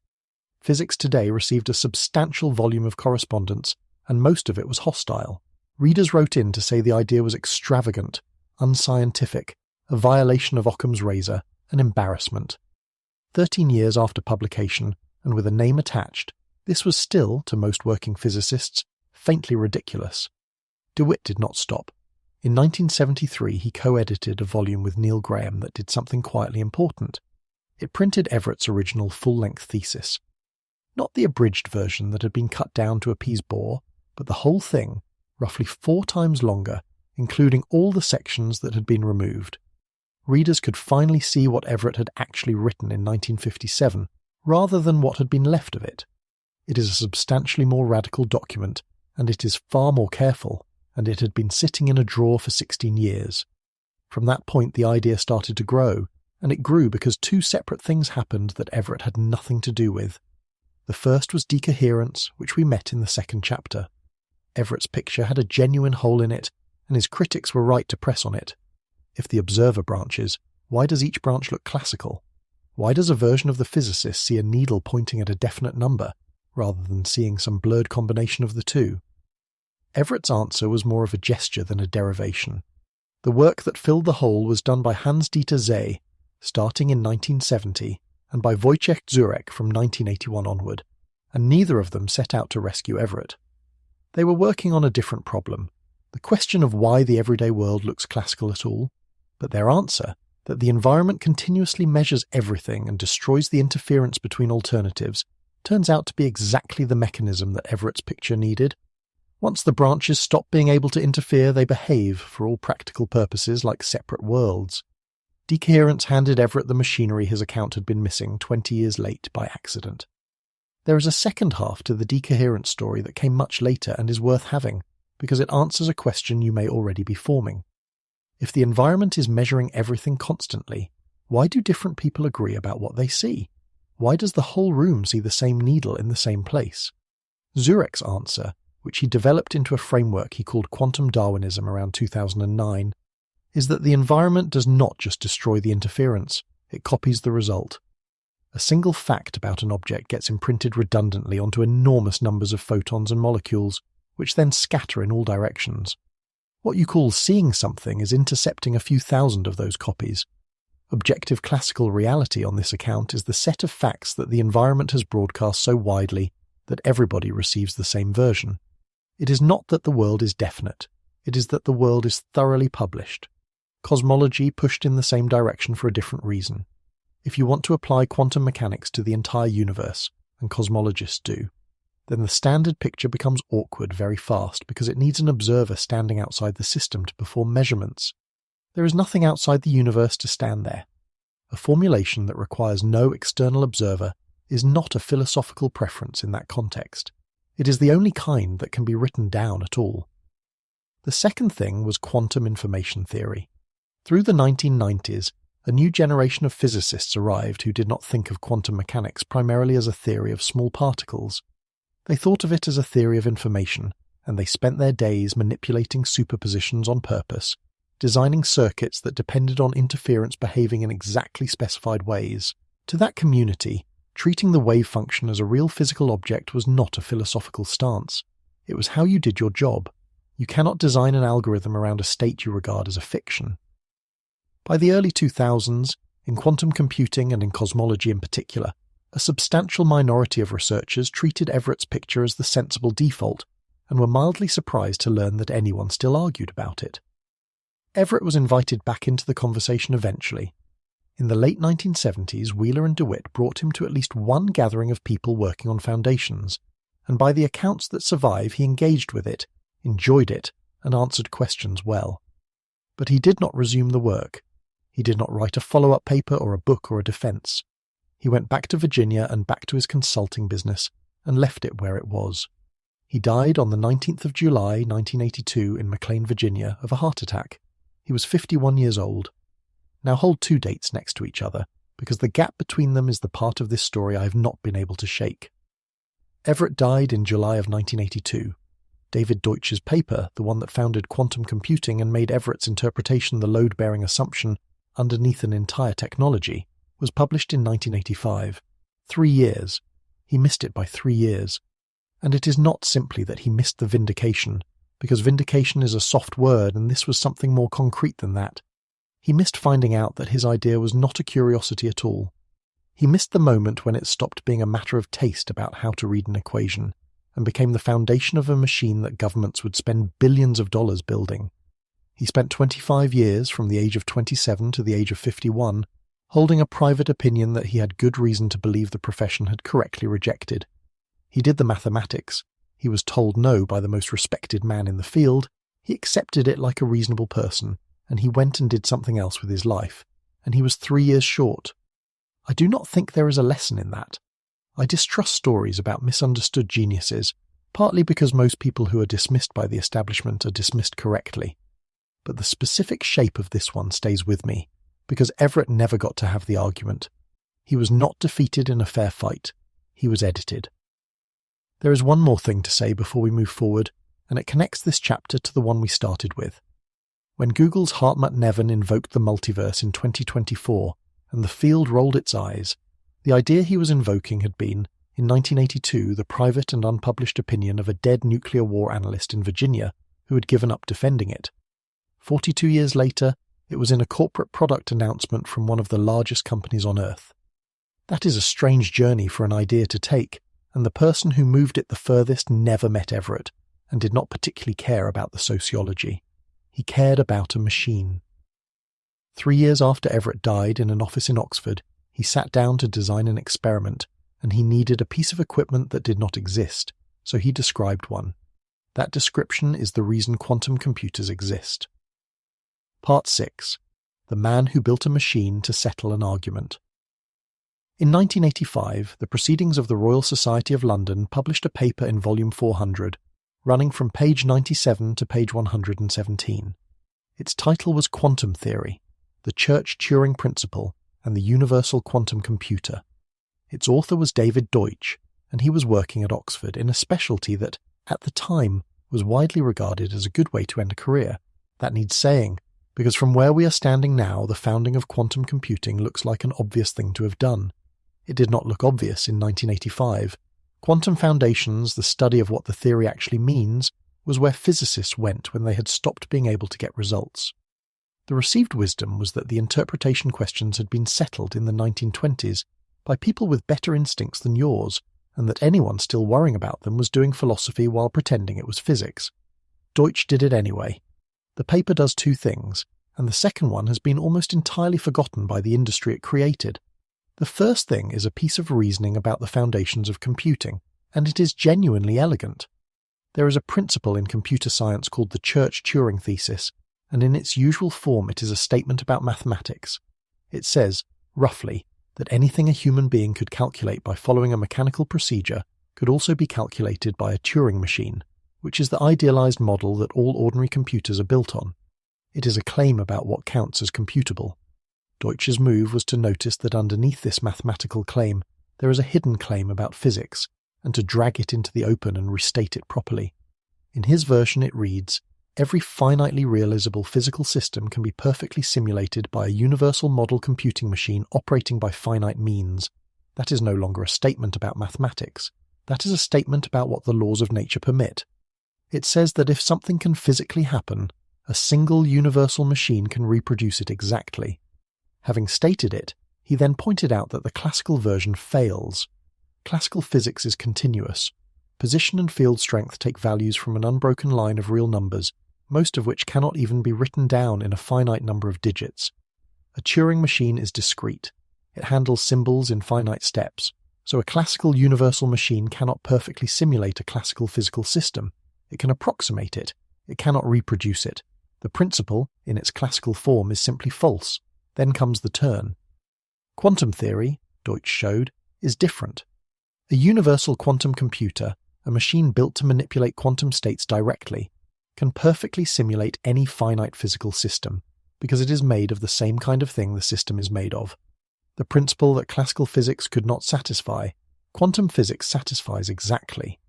Physics Today received a substantial volume of correspondence, and most of it was hostile. Readers wrote in to say the idea was extravagant, unscientific, a violation of Occam's razor, an embarrassment. 13 years after publication, and with a name attached, this was still, to most working physicists, faintly ridiculous. DeWitt did not stop. In 1973 he co-edited a volume with Neil Graham that did something quietly important. It printed Everett's original full-length thesis. Not the abridged version that had been cut down to appease bore, but the whole thing, roughly 4 times longer, including all the sections that had been removed. Readers could finally see what Everett had actually written in 1957, rather than what had been left of it. It is a substantially more radical document, and it is far more careful, and it had been sitting in a drawer for 16 years. From that point the idea started to grow, and it grew because 2 separate things happened that Everett had nothing to do with. The first was decoherence, which we met in the 2nd chapter. Everett's picture had a genuine hole in it, and his critics were right to press on it. If the observer branches, why does each branch look classical? Why does a version of the physicist see a needle pointing at a definite number, rather than seeing some blurred combination of the 2? Everett's answer was more of a gesture than a derivation. The work that filled the hole was done by Hans-Dieter Zeh, starting in 1970, and by Wojciech Zurek from 1981 onward, and neither of them set out to rescue Everett. They were working on a different problem, the question of why the everyday world looks classical at all, but their answer, that the environment continuously measures everything and destroys the interference between alternatives, turns out to be exactly the mechanism that Everett's picture needed. Once the branches stop being able to interfere, they behave, for all practical purposes, like separate worlds. Decoherence handed Everett the machinery his account had been missing 20 years late by accident. There is a second half to the decoherence story that came much later and is worth having, because it answers a question you may already be forming. If the environment is measuring everything constantly, why do different people agree about what they see? Why does the whole room see the same needle in the same place? Zurek's answer, which he developed into a framework he called quantum Darwinism around 2009, is that the environment does not just destroy the interference, it copies the result. A single fact about an object gets imprinted redundantly onto enormous numbers of photons and molecules, which then scatter in all directions. What you call seeing something is intercepting a few thousand of those copies. Objective classical reality on this account is the set of facts that the environment has broadcast so widely that everybody receives the same version. It is not that the world is definite, it is that the world is thoroughly published. Cosmology pushed in the same direction for a different reason. If you want to apply quantum mechanics to the entire universe, and cosmologists do, then the standard picture becomes awkward very fast because it needs an observer standing outside the system to perform measurements. There is nothing outside the universe to stand there. a formulation that requires no external observer, is not a philosophical preference in that context. It is the only kind that can be written down at all. The second thing was quantum information theory. Through the 1990s, a new generation of physicists arrived who did not think of quantum mechanics primarily as a theory of small particles. They thought of it as a theory of information, and they spent their days manipulating superpositions on purpose, designing circuits that depended on interference behaving in exactly specified ways. To that community, treating the wave function as a real physical object was not a philosophical stance. It was how you did your job. You cannot design an algorithm around a state you regard as a fiction. By the early 2000s, in quantum computing and in cosmology in particular, a substantial minority of researchers treated Everett's picture as the sensible default and were mildly surprised to learn that anyone still argued about it. Everett was invited back into the conversation eventually. In the late 1970s, Wheeler and DeWitt brought him to at least one gathering of people working on foundations, and by the accounts that survive, he engaged with it, enjoyed it, and answered questions well. But he did not resume the work. He did not write a follow-up paper or a book or a defense. He went back to Virginia and back to his consulting business and left it where it was. He died on the 19th of July, 1982 in McLean, Virginia, of a heart attack. He was 51 years old. Now hold two dates next to each other, because the gap between them is the part of this story I have not been able to shake. Everett died in July of 1982. David Deutsch's paper, the one that founded quantum computing and made Everett's interpretation the load-bearing assumption underneath an entire technology, was published in 1985. 3 years. He missed it by 3 years. And it is not simply that he missed the vindication, because vindication is a soft word and this was something more concrete than that. He missed finding out that his idea was not a curiosity at all. He missed the moment when it stopped being a matter of taste about how to read an equation, and became the foundation of a machine that governments would spend billions of dollars building. He spent 25 years, from the age of 27 to the age of 51, holding a private opinion that he had good reason to believe the profession had correctly rejected. He did the mathematics. He was told no by the most respected man in the field. He accepted it like a reasonable person, and he went and did something else with his life, and he was 3 years short. I do not think there is a lesson in that. I distrust stories about misunderstood geniuses, partly because most people who are dismissed by the establishment are dismissed correctly. But the specific shape of this one stays with me, because Everett never got to have the argument. He was not defeated in a fair fight. He was edited. There is one more thing to say before we move forward, and it connects this chapter to the one we started with. When Google's Hartmut Neven invoked the multiverse in 2024, and the field rolled its eyes, the idea he was invoking had been, in 1982, the private and unpublished opinion of a dead nuclear war analyst in Virginia who had given up defending it. 42 years later, it was in a corporate product announcement from one of the largest companies on Earth. That is a strange journey for an idea to take, and the person who moved it the furthest never met Everett, and did not particularly care about the sociology. He cared about a machine. 3 years after Everett died in an office in Oxford, he sat down to design an experiment, and he needed a piece of equipment that did not exist, so he described one. That description is the reason quantum computers exist. Part 6. The Man Who Built a Machine to Settle an Argument. In 1985, the Proceedings of the Royal Society of London published a paper in volume 400, running from page 97 to page 117. Its title was Quantum Theory, the Church-Turing Principle, and the Universal Quantum Computer. Its author was David Deutsch, and he was working at Oxford in a specialty that, at the time, was widely regarded as a good way to end a career. That needs saying, because from where we are standing now, the founding of quantum computing looks like an obvious thing to have done. It did not look obvious in 1985. Quantum foundations, the study of what the theory actually means, was where physicists went when they had stopped being able to get results. The received wisdom was that the interpretation questions had been settled in the 1920s by people with better instincts than yours, and that anyone still worrying about them was doing philosophy while pretending it was physics. Deutsch did it anyway. The paper does two things, and the second one has been almost entirely forgotten by the industry it created. The first thing is a piece of reasoning about the foundations of computing, and it is genuinely elegant. There is a principle in computer science called the Church-Turing thesis, and in its usual form it is a statement about mathematics. It says, roughly, that anything a human being could calculate by following a mechanical procedure could also be calculated by a Turing machine, which is the idealized model that all ordinary computers are built on. It is a claim about what counts as computable. Deutsch's move was to notice that underneath this mathematical claim there is a hidden claim about physics, and to drag it into the open and restate it properly. In his version it reads, "Every finitely realizable physical system can be perfectly simulated by a universal model computing machine operating by finite means." That is no longer a statement about mathematics. That is a statement about what the laws of nature permit. It says that if something can physically happen, a single universal machine can reproduce it exactly. Having stated it, he then pointed out that the classical version fails. Classical physics is continuous. Position and field strength take values from an unbroken line of real numbers, most of which cannot even be written down in a finite number of digits. A Turing machine is discrete. It handles symbols in finite steps, so a classical universal machine cannot perfectly simulate a classical physical system. It can approximate it. It cannot reproduce it. The principle, in its classical form, is simply false. Then comes the turn. Quantum theory, Deutsch showed, is different. A universal quantum computer, a machine built to manipulate quantum states directly, can perfectly simulate any finite physical system, because it is made of the same kind of thing the system is made of. The principle that classical physics could not satisfy, quantum physics satisfies exactly.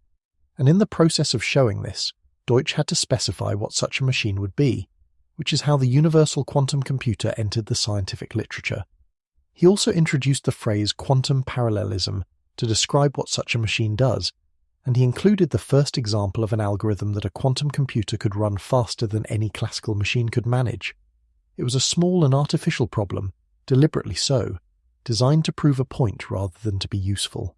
And in the process of showing this, Deutsch had to specify what such a machine would be, which is how the universal quantum computer entered the scientific literature. He also introduced the phrase quantum parallelism to describe what such a machine does, and he included the first example of an algorithm that a quantum computer could run faster than any classical machine could manage. It was a small and artificial problem, deliberately so, designed to prove a point rather than to be useful.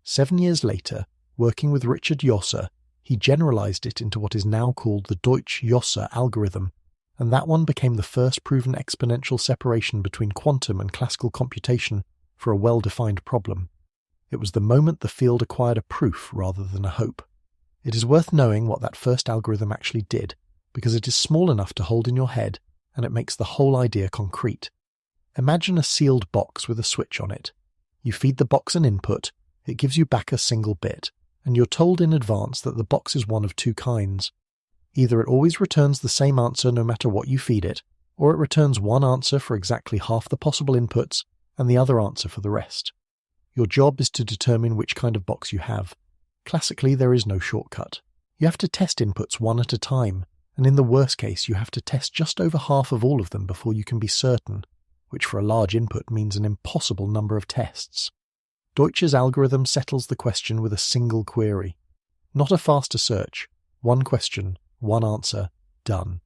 7 years later, working with Richard Josser, he generalized it into what is now called the Deutsch-Josser algorithm, and that one became the first proven exponential separation between quantum and classical computation for a well-defined problem. It was the moment the field acquired a proof rather than a hope. It is worth knowing what that first algorithm actually did, because it is small enough to hold in your head, and it makes the whole idea concrete. Imagine a sealed box with a switch on it. You feed the box an input, it gives you back a single bit, and you're told in advance that the box is one of two kinds. Either it always returns the same answer no matter what you feed it, or it returns one answer for exactly half the possible inputs and the other answer for the rest. Your job is to determine which kind of box you have. Classically, there is no shortcut. You have to test inputs one at a time, and in the worst case you have to test just over half of all of them before you can be certain, which for a large input means an impossible number of tests. Deutsch's algorithm settles the question with a single query. Not a faster search. One question, one answer, done.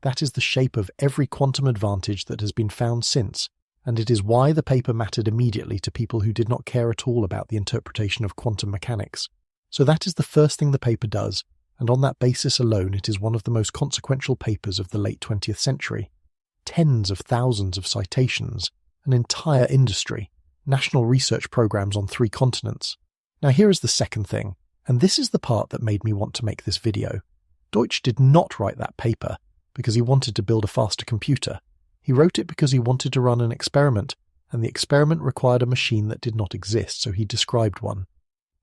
That is the shape of every quantum advantage that has been found since, and it is why the paper mattered immediately to people who did not care at all about the interpretation of quantum mechanics. So that is the first thing the paper does, and on that basis alone it is one of the most consequential papers of the late 20th century. Tens of thousands of citations, an entire industry, national research programs on 3 continents. Now here is the second thing, and this is the part that made me want to make this video. Deutsch did not write that paper because he wanted to build a faster computer. He wrote it because he wanted to run an experiment, and the experiment required a machine that did not exist, so he described one.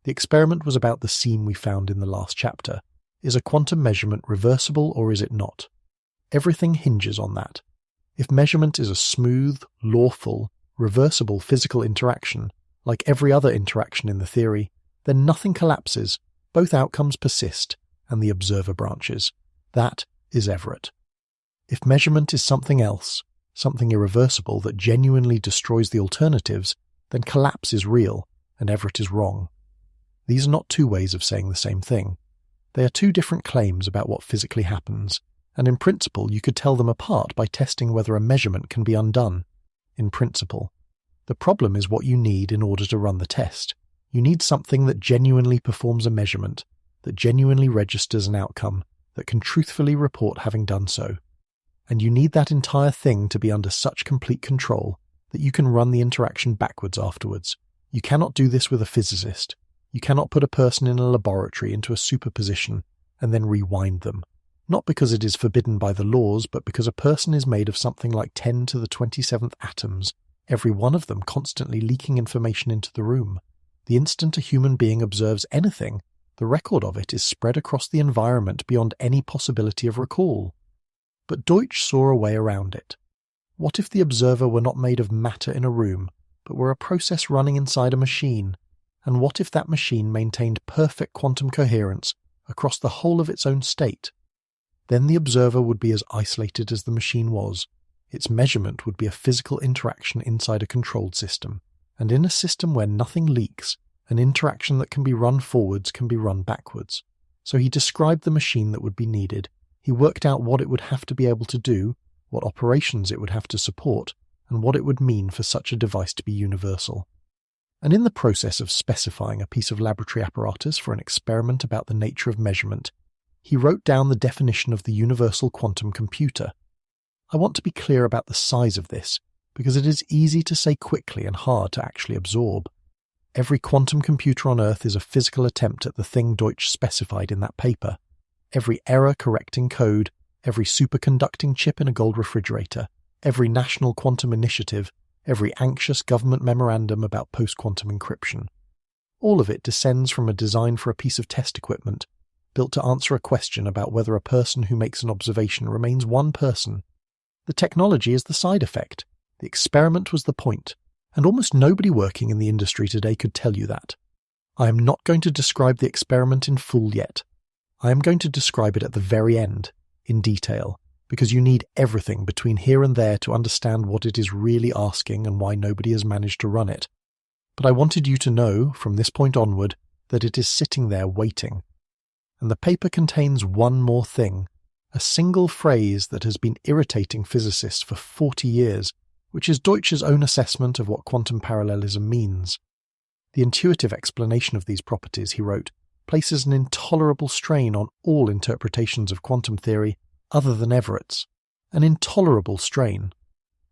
The experiment was about the seam we found in the last chapter. Is a quantum measurement reversible or is it not? Everything hinges on that. If measurement is a smooth, lawful, reversible physical interaction, like every other interaction in the theory, then nothing collapses, both outcomes persist, and the observer branches. That is Everett. If measurement is something else, something irreversible that genuinely destroys the alternatives, then collapse is real, and Everett is wrong. These are not two ways of saying the same thing. They are two different claims about what physically happens, and in principle you could tell them apart by testing whether a measurement can be undone. In principle. The problem is what you need in order to run the test. You need something that genuinely performs a measurement, that genuinely registers an outcome, that can truthfully report having done so. And you need that entire thing to be under such complete control that you can run the interaction backwards afterwards. You cannot do this with a physicist. You cannot put a person in a laboratory into a superposition and then rewind them. Not because it is forbidden by the laws, but because a person is made of something like 10 to the 27th atoms, every one of them constantly leaking information into the room. The instant a human being observes anything, the record of it is spread across the environment beyond any possibility of recall. But Deutsch saw a way around it. What if the observer were not made of matter in a room, but were a process running inside a machine? And what if that machine maintained perfect quantum coherence across the whole of its own state? Then the observer would be as isolated as the machine was. Its measurement would be a physical interaction inside a controlled system. And in a system where nothing leaks, an interaction that can be run forwards can be run backwards. So he described the machine that would be needed. He worked out what it would have to be able to do, what operations it would have to support, and what it would mean for such a device to be universal. And in the process of specifying a piece of laboratory apparatus for an experiment about the nature of measurement, he wrote down the definition of the universal quantum computer. I want to be clear about the size of this, because it is easy to say quickly and hard to actually absorb. Every quantum computer on Earth is a physical attempt at the thing Deutsch specified in that paper. Every error-correcting code, every superconducting chip in a gold refrigerator, every national quantum initiative, every anxious government memorandum about post-quantum encryption. All of it descends from a design for a piece of test equipment, built to answer a question about whether a person who makes an observation remains one person. The technology is the side effect. The experiment was the point, and almost nobody working in the industry today could tell you that. I am not going to describe the experiment in full yet. I am going to describe it at the very end, in detail, because you need everything between here and there to understand what it is really asking and why nobody has managed to run it. But I wanted you to know, from this point onward, that it is sitting there waiting. And the paper contains one more thing, a single phrase that has been irritating physicists for 40 years, which is Deutsch's own assessment of what quantum parallelism means. The intuitive explanation of these properties, he wrote, places an intolerable strain on all interpretations of quantum theory other than Everett's. An intolerable strain.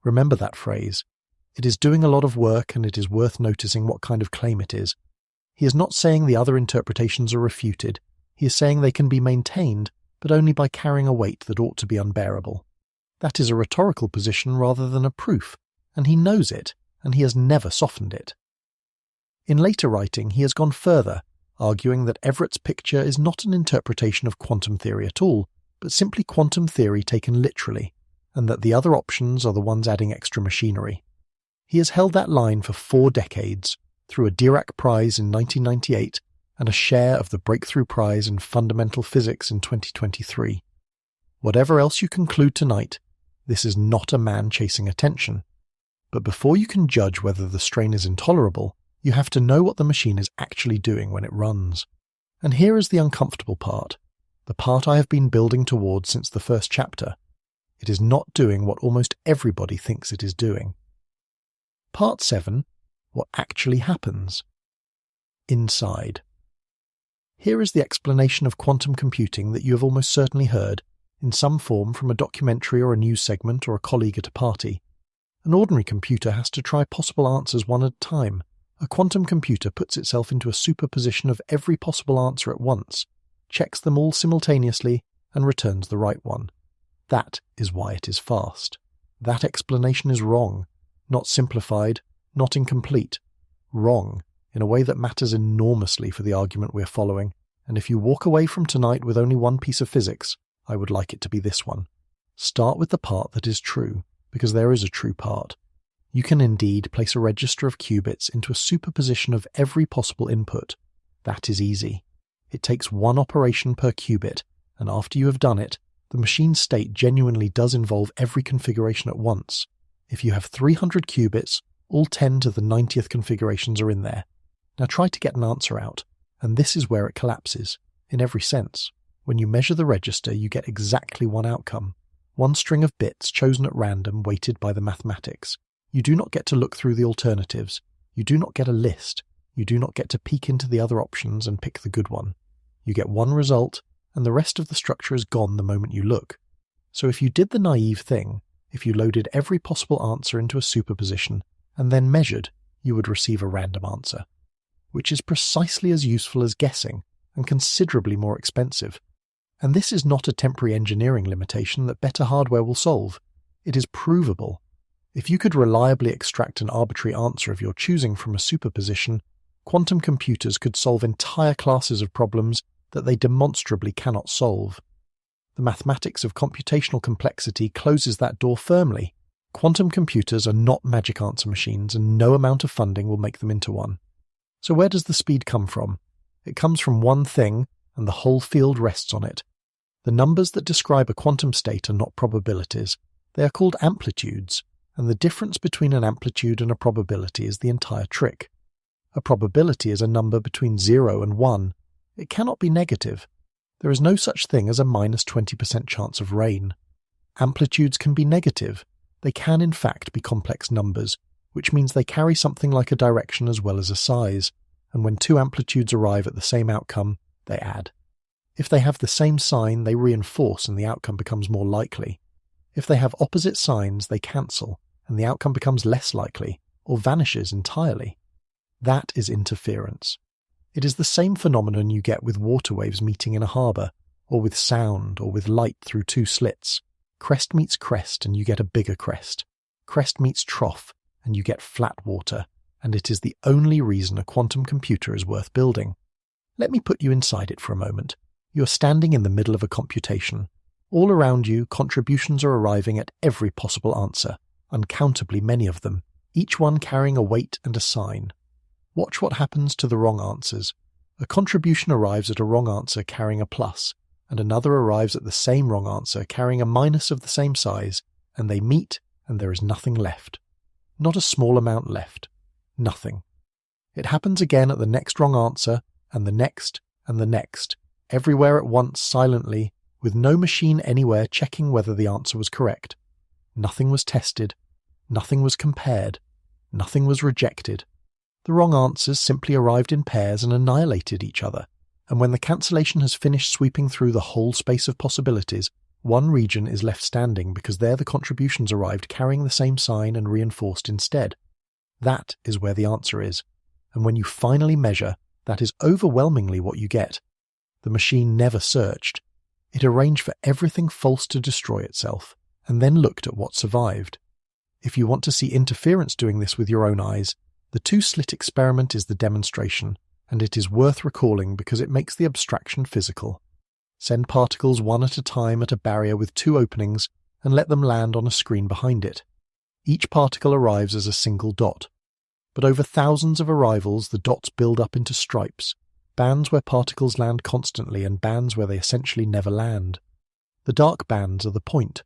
Remember that phrase. It is doing a lot of work, and it is worth noticing what kind of claim it is. He is not saying the other interpretations are refuted. He is saying they can be maintained, but only by carrying a weight that ought to be unbearable. That is a rhetorical position rather than a proof, and he knows it, and he has never softened it. In later writing, he has gone further, arguing that Everett's picture is not an interpretation of quantum theory at all, but simply quantum theory taken literally, and that the other options are the ones adding extra machinery. He has held that line for 4 decades, through a Dirac Prize in 1998 and a share of the Breakthrough Prize in Fundamental Physics in 2023. Whatever else you conclude tonight, this is not a man chasing attention. But before you can judge whether the strain is intolerable, you have to know what the machine is actually doing when it runs. And here is the uncomfortable part, the part I have been building towards since the first chapter. It is not doing what almost everybody thinks it is doing. Part 7. What actually happens. Inside. Here is the explanation of quantum computing that you have almost certainly heard, in some form from a documentary or a news segment or a colleague at a party. An ordinary computer has to try possible answers one at a time. A quantum computer puts itself into a superposition of every possible answer at once, checks them all simultaneously, and returns the right one. That is why it is fast. That explanation is wrong, not simplified, not incomplete. Wrong, in a way that matters enormously for the argument we are following, and if you walk away from tonight with only one piece of physics, I would like it to be this one. Start with the part that is true, because there is a true part. You can indeed place a register of qubits into a superposition of every possible input. That is easy. It takes one operation per qubit, and after you have done it, the machine state genuinely does involve every configuration at once. If you have 300 qubits, all 10 to the 90th configurations are in there. Now try to get an answer out, and this is where it collapses, in every sense. When you measure the register, you get exactly one outcome. One string of bits chosen at random, weighted by the mathematics. You do not get to look through the alternatives. You do not get a list. You do not get to peek into the other options and pick the good one. You get one result, and the rest of the structure is gone the moment you look. So if you did the naive thing, if you loaded every possible answer into a superposition, and then measured, you would receive a random answer, which is precisely as useful as guessing, and considerably more expensive. And this is not a temporary engineering limitation that better hardware will solve. It is provable. If you could reliably extract an arbitrary answer of your choosing from a superposition, quantum computers could solve entire classes of problems that they demonstrably cannot solve. The mathematics of computational complexity closes that door firmly. Quantum computers are not magic answer machines, and no amount of funding will make them into one. So where does the speed come from? It comes from one thing, and the whole field rests on it. The numbers that describe a quantum state are not probabilities. They are called amplitudes, and the difference between an amplitude and a probability is the entire trick. A probability is a number between 0 and 1. It cannot be negative. There is no such thing as a minus 20% chance of rain. Amplitudes can be negative. They can in fact be complex numbers, which means they carry something like a direction as well as a size, and when two amplitudes arrive at the same outcome, they add. If they have the same sign, they reinforce and the outcome becomes more likely. If they have opposite signs, they cancel, and the outcome becomes less likely, or vanishes entirely. That is interference. It is the same phenomenon you get with water waves meeting in a harbour, or with sound, or with light through two slits. Crest meets crest and you get a bigger crest. Crest meets trough and you get flat water, and it is the only reason a quantum computer is worth building. Let me put you inside it for a moment. You are standing in the middle of a computation. All around you, contributions are arriving at every possible answer, uncountably many of them, each one carrying a weight and a sign. Watch what happens to the wrong answers. A contribution arrives at a wrong answer carrying a plus, and another arrives at the same wrong answer carrying a minus of the same size, and they meet, and there is nothing left. Not a small amount left. Nothing. It happens again at the next wrong answer, and the next, everywhere at once silently, with no machine anywhere checking whether the answer was correct. Nothing was tested. Nothing was compared. Nothing was rejected. The wrong answers simply arrived in pairs and annihilated each other, and when the cancellation has finished sweeping through the whole space of possibilities, one region is left standing because there the contributions arrived carrying the same sign and reinforced instead. That is where the answer is, and when you finally measure, that is overwhelmingly what you get. The machine never searched. It arranged for everything false to destroy itself, and then looked at what survived. If you want to see interference doing this with your own eyes, the two-slit experiment is the demonstration, and it is worth recalling because it makes the abstraction physical. Send particles one at a time at a barrier with two openings and let them land on a screen behind it. Each particle arrives as a single dot, but over thousands of arrivals the dots build up into stripes, bands where particles land constantly and bands where they essentially never land. The dark bands are the point.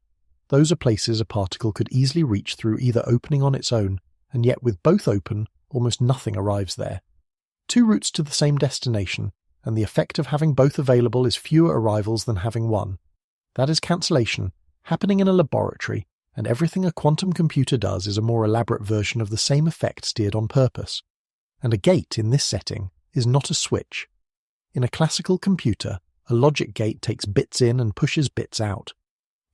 Those are places a particle could easily reach through either opening on its own, and yet with both open, almost nothing arrives there. Two routes to the same destination, and the effect of having both available is fewer arrivals than having one. That is cancellation, happening in a laboratory, and everything a quantum computer does is a more elaborate version of the same effect steered on purpose. And a gate in this setting is not a switch. In a classical computer, a logic gate takes bits in and pushes bits out.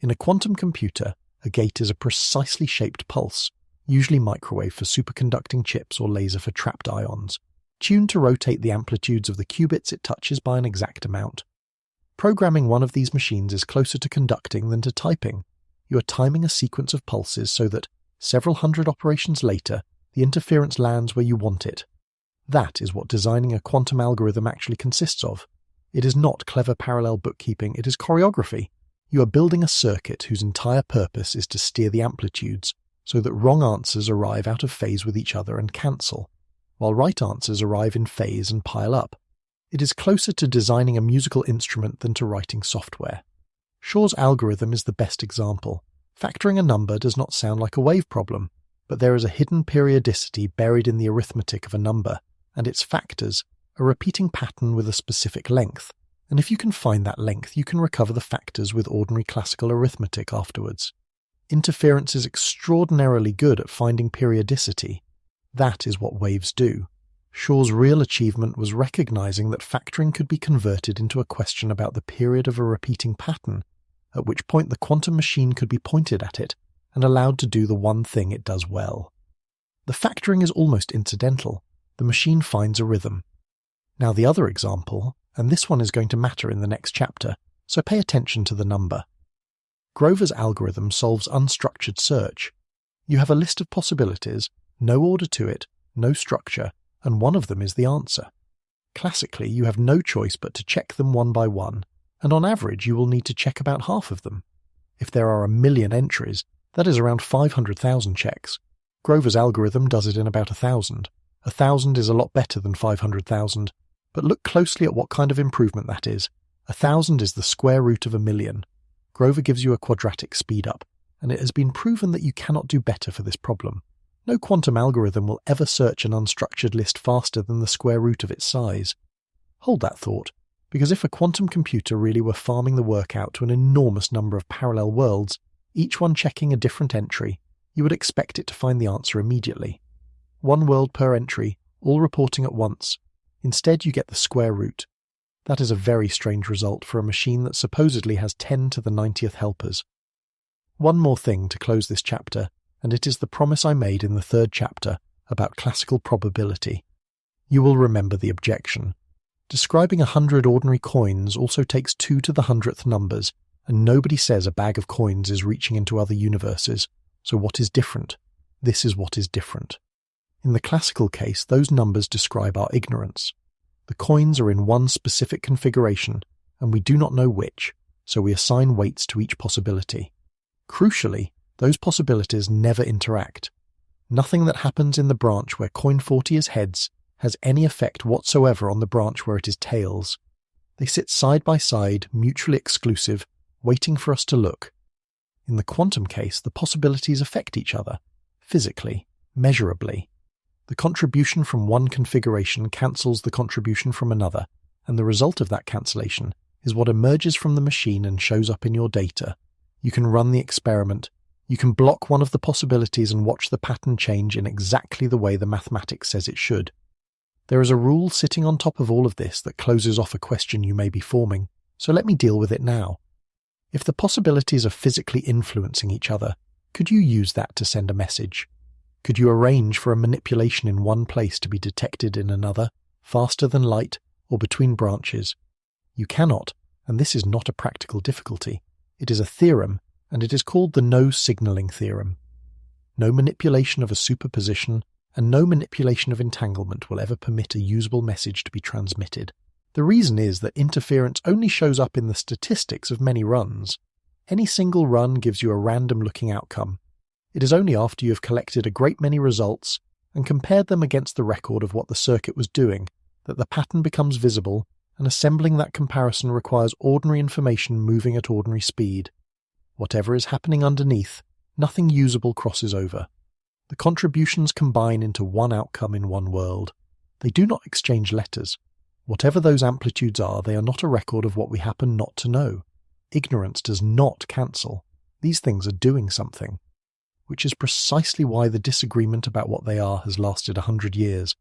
In a quantum computer, a gate is a precisely shaped pulse, usually microwave for superconducting chips or laser for trapped ions, tuned to rotate the amplitudes of the qubits it touches by an exact amount. Programming one of these machines is closer to conducting than to typing. You are timing a sequence of pulses so that, several hundred operations later, the interference lands where you want it. That is what designing a quantum algorithm actually consists of. It is not clever parallel bookkeeping, it is choreography. You are building a circuit whose entire purpose is to steer the amplitudes, so that wrong answers arrive out of phase with each other and cancel, while right answers arrive in phase and pile up. It is closer to designing a musical instrument than to writing software. Shor's algorithm is the best example. Factoring a number does not sound like a wave problem, but there is a hidden periodicity buried in the arithmetic of a number, and its factors, a repeating pattern with a specific length, and if you can find that length, you can recover the factors with ordinary classical arithmetic afterwards. Interference is extraordinarily good at finding periodicity. That is what waves do. Shor's real achievement was recognizing that factoring could be converted into a question about the period of a repeating pattern, at which point the quantum machine could be pointed at it and allowed to do the one thing it does well. The factoring is almost incidental. The machine finds a rhythm. Now the other example, and this one is going to matter in the next chapter, so pay attention to the number. Grover's algorithm solves unstructured search. You have a list of possibilities, no order to it, no structure, and one of them is the answer. Classically, you have no choice but to check them one by one, and on average you will need to check about half of them. If there are 1,000,000 entries, that is around 500,000 checks. Grover's algorithm does it in about 1,000. 1,000 is a lot better than 500,000, but look closely at what kind of improvement that is. 1,000 is the square root of 1,000,000. Grover gives you a quadratic speed-up, and it has been proven that you cannot do better for this problem. No quantum algorithm will ever search an unstructured list faster than the square root of its size. Hold that thought, because if a quantum computer really were farming the work out to an enormous number of parallel worlds, each one checking a different entry, you would expect it to find the answer immediately. One world per entry, all reporting at once. Instead, you get the square root. That is a very strange result for a machine that supposedly has 10 to the 90th helpers. One more thing to close this chapter, and it is the promise I made in the 3rd chapter about classical probability. You will remember the objection. Describing 100 ordinary coins also takes 2 to the 100th numbers, and nobody says a bag of coins is reaching into other universes. So what is different? This is what is different. In the classical case, those numbers describe our ignorance. The coins are in one specific configuration, and we do not know which, so we assign weights to each possibility. Crucially, those possibilities never interact. Nothing that happens in the branch where coin 40 is heads has any effect whatsoever on the branch where it is tails. They sit side by side, mutually exclusive, waiting for us to look. In the quantum case, the possibilities affect each other, physically, measurably. The contribution from one configuration cancels the contribution from another, and the result of that cancellation is what emerges from the machine and shows up in your data. You can run the experiment. You can block one of the possibilities and watch the pattern change in exactly the way the mathematics says it should. There is a rule sitting on top of all of this that closes off a question you may be forming, so let me deal with it now. If the possibilities are physically influencing each other, could you use that to send a message? Could you arrange for a manipulation in one place to be detected in another, faster than light, or between branches? You cannot, and this is not a practical difficulty. It is a theorem, and it is called the no-signaling theorem. No manipulation of a superposition and no manipulation of entanglement will ever permit a usable message to be transmitted. The reason is that interference only shows up in the statistics of many runs. Any single run gives you a random-looking outcome. It is only after you have collected a great many results and compared them against the record of what the circuit was doing that the pattern becomes visible, and assembling that comparison requires ordinary information moving at ordinary speed. Whatever is happening underneath, nothing usable crosses over. The contributions combine into one outcome in one world. They do not exchange letters. Whatever those amplitudes are, they are not a record of what we happen not to know. Ignorance does not cancel. These things are doing something. Which is precisely why the disagreement about what they are has lasted 100 years,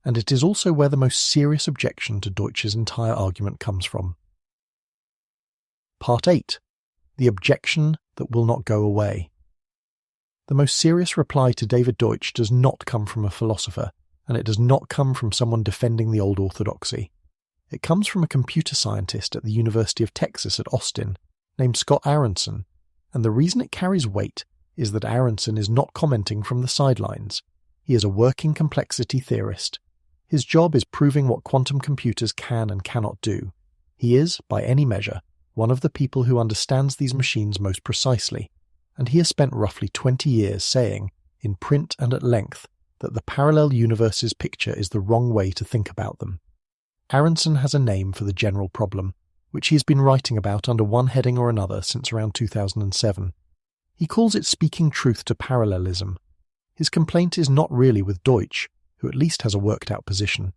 and it is also where the most serious objection to Deutsch's entire argument comes from. Part 8. The objection that will not go away. The most serious reply to David Deutsch does not come from a philosopher, and it does not come from someone defending the old orthodoxy. It comes from a computer scientist at the University of Texas at Austin, named Scott Aaronson, and the reason it carries weight is that Aaronson is not commenting from the sidelines. He is a working complexity theorist. His job is proving what quantum computers can and cannot do. He is, by any measure, one of the people who understands these machines most precisely, and he has spent roughly 20 years saying, in print and at length, that the parallel universes picture is the wrong way to think about them. Aaronson has a name for the general problem, which he has been writing about under one heading or another since around 2007. He calls it speaking truth to parallelism. His complaint is not really with Deutsch, who at least has a worked-out position.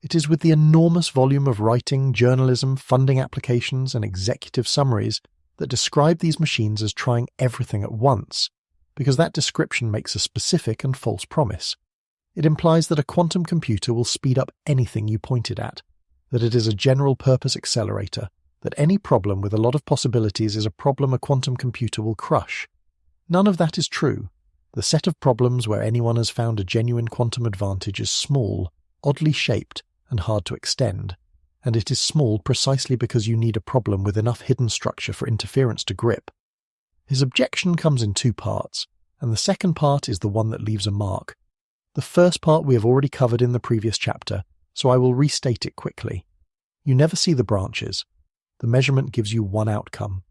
It is with the enormous volume of writing, journalism, funding applications, and executive summaries that describe these machines as trying everything at once, because that description makes a specific and false promise. It implies that a quantum computer will speed up anything you point it at, that it is a general-purpose accelerator, that any problem with a lot of possibilities is a problem a quantum computer will crush. None of that is true. The set of problems where anyone has found a genuine quantum advantage is small, oddly shaped, and hard to extend, and it is small precisely because you need a problem with enough hidden structure for interference to grip. His objection comes in two parts. and the second part is the one that leaves a mark. The first part we have already covered in the previous chapter, so I will restate it quickly. You never see the branches. The measurement gives you one outcome.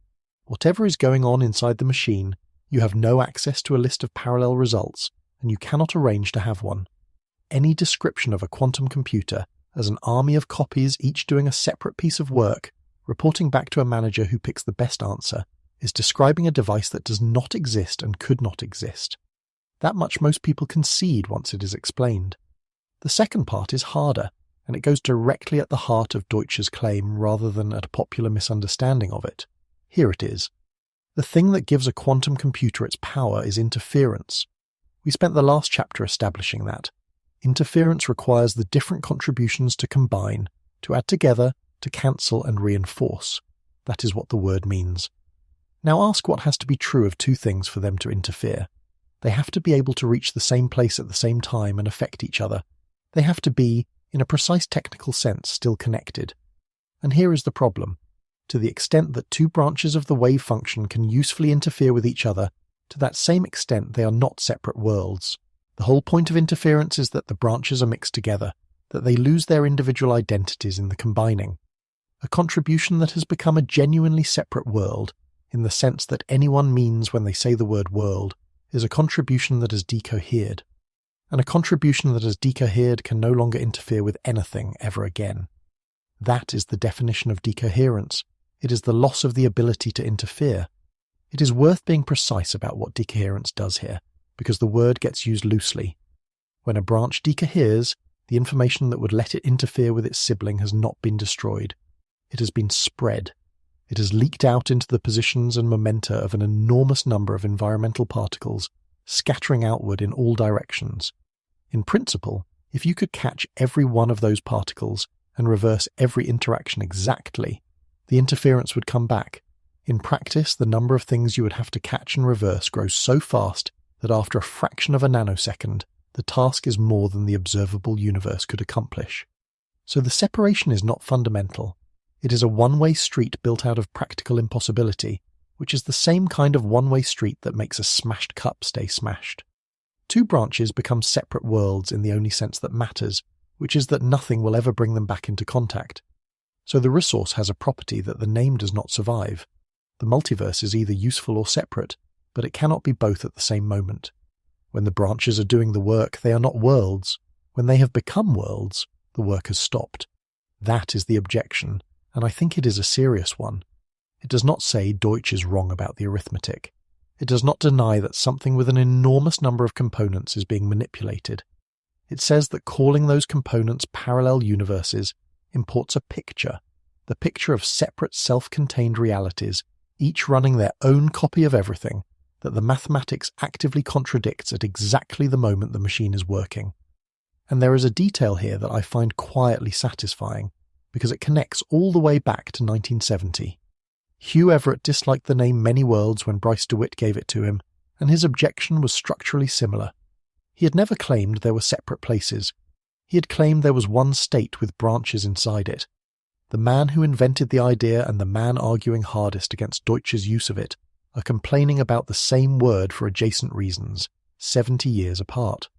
Whatever is going on inside the machine, you have no access to a list of parallel results, and you cannot arrange to have one. Any description of a quantum computer as an army of copies each doing a separate piece of work, reporting back to a manager who picks the best answer, is describing a device that does not exist and could not exist. That much most people concede once it is explained. The second part is harder, and it goes directly at the heart of Deutsch's claim rather than at a popular misunderstanding of it. Here it is. The thing that gives a quantum computer its power is interference. We spent the last chapter establishing that. Interference requires the different contributions to combine, to add together, to cancel and reinforce. That is what the word means. Now ask what has to be true of two things for them to interfere. They have to be able to reach the same place at the same time and affect each other. They have to be, in a precise technical sense, still connected. And here is the problem. To the extent that two branches of the wave function can usefully interfere with each other, to that same extent they are not separate worlds. The whole point of interference is that the branches are mixed together, that they lose their individual identities in the combining. A contribution that has become a genuinely separate world, in the sense that anyone means when they say the word world, is a contribution that has decohered. And a contribution that has decohered can no longer interfere with anything ever again. That is the definition of decoherence. It is the loss of the ability to interfere. It is worth being precise about what decoherence does here, because the word gets used loosely. When a branch decoheres, the information that would let it interfere with its sibling has not been destroyed. It has been spread. It has leaked out into the positions and momenta of an enormous number of environmental particles, scattering outward in all directions. In principle, if you could catch every one of those particles and reverse every interaction exactly, the interference would come back. In practice, the number of things you would have to catch and reverse grows so fast that after a fraction of a nanosecond, the task is more than the observable universe could accomplish. So the separation is not fundamental. It is a one-way street built out of practical impossibility, which is the same kind of one-way street that makes a smashed cup stay smashed. Two branches become separate worlds in the only sense that matters, which is that nothing will ever bring them back into contact. So the resource has a property that the name does not survive. The multiverse is either useful or separate, but it cannot be both at the same moment. When the branches are doing the work, they are not worlds. When they have become worlds, the work has stopped. That is the objection, and I think it is a serious one. It does not say Deutsch is wrong about the arithmetic. It does not deny that something with an enormous number of components is being manipulated. It says that calling those components parallel universes imports a picture, the picture of separate self-contained realities, each running their own copy of everything, that the mathematics actively contradicts at exactly the moment the machine is working. And there is a detail here that I find quietly satisfying, because it connects all the way back to 1970. Hugh Everett disliked the name Many Worlds when Bryce DeWitt gave it to him, and his objection was structurally similar. He had never claimed there were separate places. He had claimed there was one state with branches inside it. The man who invented the idea and the man arguing hardest against Deutsch's use of it are complaining about the same word for adjacent reasons, 70 years apart.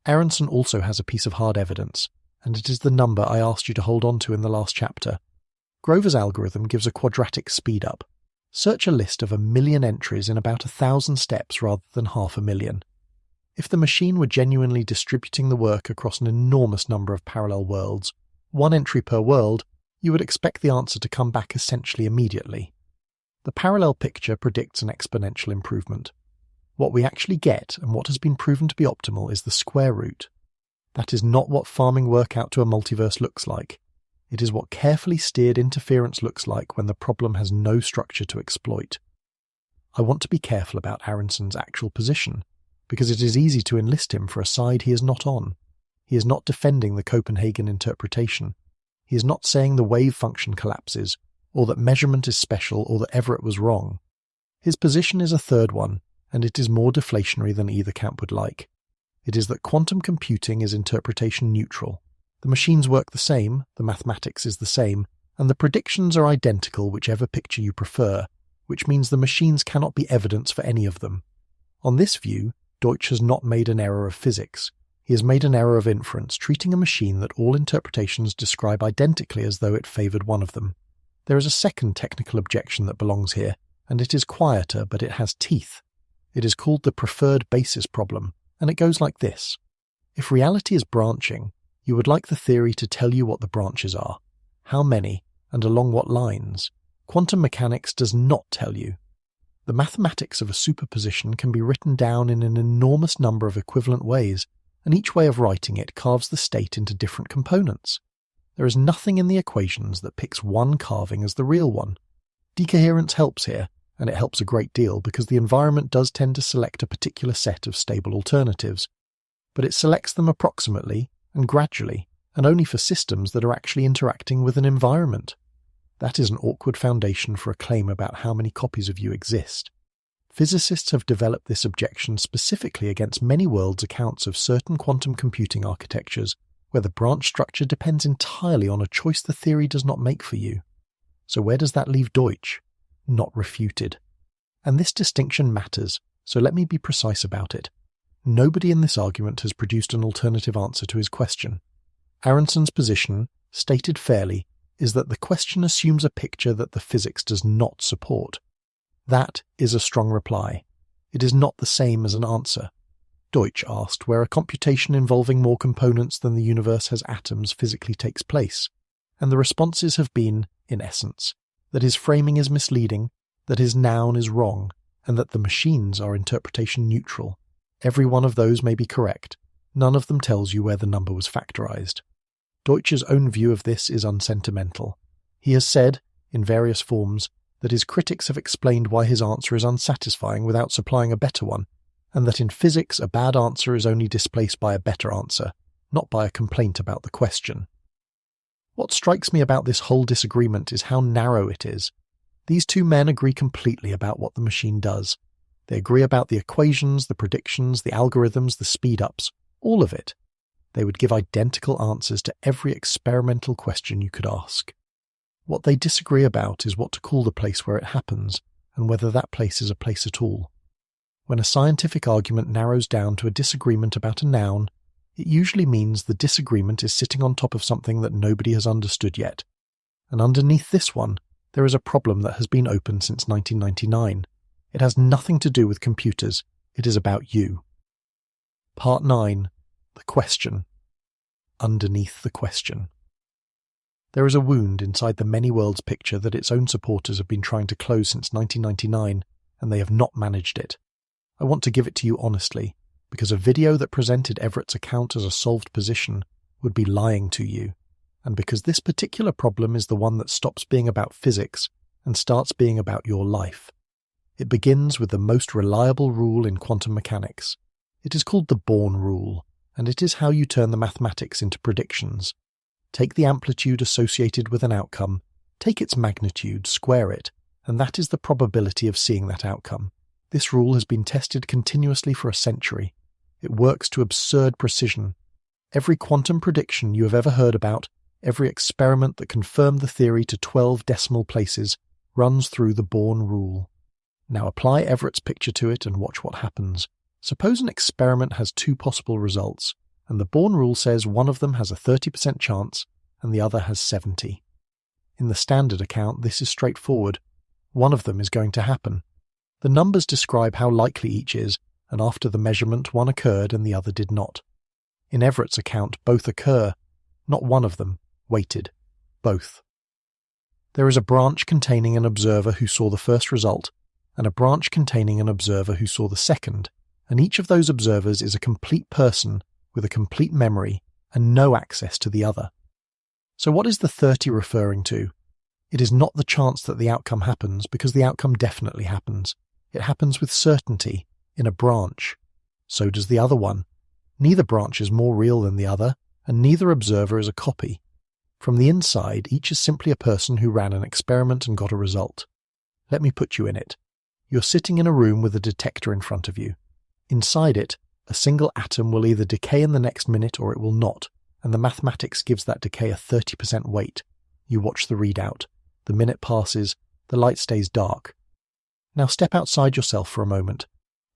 Aronson also has a piece of hard evidence, and it is the number I asked you to hold on to in the last chapter. Grover's algorithm gives a quadratic speed-up. Search a list of 1,000,000 entries in about 1,000 steps rather than 500,000. If the machine were genuinely distributing the work across an enormous number of parallel worlds, one entry per world, you would expect the answer to come back essentially immediately. The parallel picture predicts an exponential improvement. What we actually get, and what has been proven to be optimal, is the square root. That is not what farming work out to a multiverse looks like. It is what carefully steered interference looks like when the problem has no structure to exploit. I want to be careful about Aronson's actual position, because it is easy to enlist him for a side he is not on. He is not defending the Copenhagen interpretation. He is not saying the wave function collapses, or that measurement is special, or that Everett was wrong. His position is a third one, and it is more deflationary than either camp would like. It is that quantum computing is interpretation neutral. The machines work the same, the mathematics is the same, and the predictions are identical whichever picture you prefer, which means the machines cannot be evidence for any of them. On this view, Deutsch has not made an error of physics. He has made an error of inference, treating a machine that all interpretations describe identically as though it favoured one of them. There is a second technical objection that belongs here, and it is quieter, but it has teeth. It is called the preferred basis problem, and it goes like this. If reality is branching, you would like the theory to tell you what the branches are, how many, and along what lines. Quantum mechanics does not tell you. The mathematics of a superposition can be written down in an enormous number of equivalent ways, and each way of writing it carves the state into different components. There is nothing in the equations that picks one carving as the real one. Decoherence helps here, and it helps a great deal because the environment does tend to select a particular set of stable alternatives, but it selects them approximately and gradually, and only for systems that are actually interacting with an environment. That is an awkward foundation for a claim about how many copies of you exist. Physicists have developed this objection specifically against many worlds' accounts of certain quantum computing architectures where the branch structure depends entirely on a choice the theory does not make for you. So where does that leave Deutsch? Not refuted. And this distinction matters, so let me be precise about it. Nobody in this argument has produced an alternative answer to his question. Aronson's position, stated fairly, is that the question assumes a picture that the physics does not support. That is a strong reply. It is not the same as an answer. Deutsch asked where a computation involving more components than the universe has atoms physically takes place, and the responses have been, in essence, that his framing is misleading, that his noun is wrong, and that the machines are interpretation neutral. Every one of those may be correct. None of them tells you where the number was factorized. Deutsch's own view of this is unsentimental. He has said, in various forms, that his critics have explained why his answer is unsatisfying without supplying a better one, and that in physics a bad answer is only displaced by a better answer, not by a complaint about the question. What strikes me about this whole disagreement is how narrow it is. These two men agree completely about what the machine does. They agree about the equations, the predictions, the algorithms, the speed-ups, all of it. They would give identical answers to every experimental question you could ask. What they disagree about is what to call the place where it happens, and whether that place is a place at all. When a scientific argument narrows down to a disagreement about a noun, it usually means the disagreement is sitting on top of something that nobody has understood yet. And underneath this one, there is a problem that has been open since 1999. It has nothing to do with computers. It is about you. Part 9. The question. Underneath the question. There is a wound inside the many worlds picture that its own supporters have been trying to close since 1999, and they have not managed it. I want to give it to you honestly, because a video that presented Everett's account as a solved position would be lying to you, and because this particular problem is the one that stops being about physics and starts being about your life. It begins with the most reliable rule in quantum mechanics. It is called the Born rule, and it is how you turn the mathematics into predictions. Take the amplitude associated with an outcome, take its magnitude, square it, and that is the probability of seeing that outcome. This rule has been tested continuously for a century. It works to absurd precision. Every quantum prediction you have ever heard about, every experiment that confirmed the theory to 12 decimal places, runs through the Born rule. Now apply Everett's picture to it and watch what happens. Suppose an experiment has two possible results, and the Born rule says one of them has a 30% chance and the other has 70. In the standard account, this is straightforward. One of them is going to happen. The numbers describe how likely each is, and after the measurement one occurred and the other did not. In Everett's account, both occur. Not one of them. Weighted. Both. There is a branch containing an observer who saw the first result, and a branch containing an observer who saw the second, and each of those observers is a complete person with a complete memory and no access to the other. So what is the 30 referring to? It is not the chance that the outcome happens, because the outcome definitely happens. It happens with certainty, in a branch. So does the other one. Neither branch is more real than the other, and neither observer is a copy. From the inside, each is simply a person who ran an experiment and got a result. Let me put you in it. You're sitting in a room with a detector in front of you. Inside it, a single atom will either decay in the next minute or it will not, and the mathematics gives that decay a 30% weight. You watch the readout. The minute passes, the light stays dark. Now step outside yourself for a moment.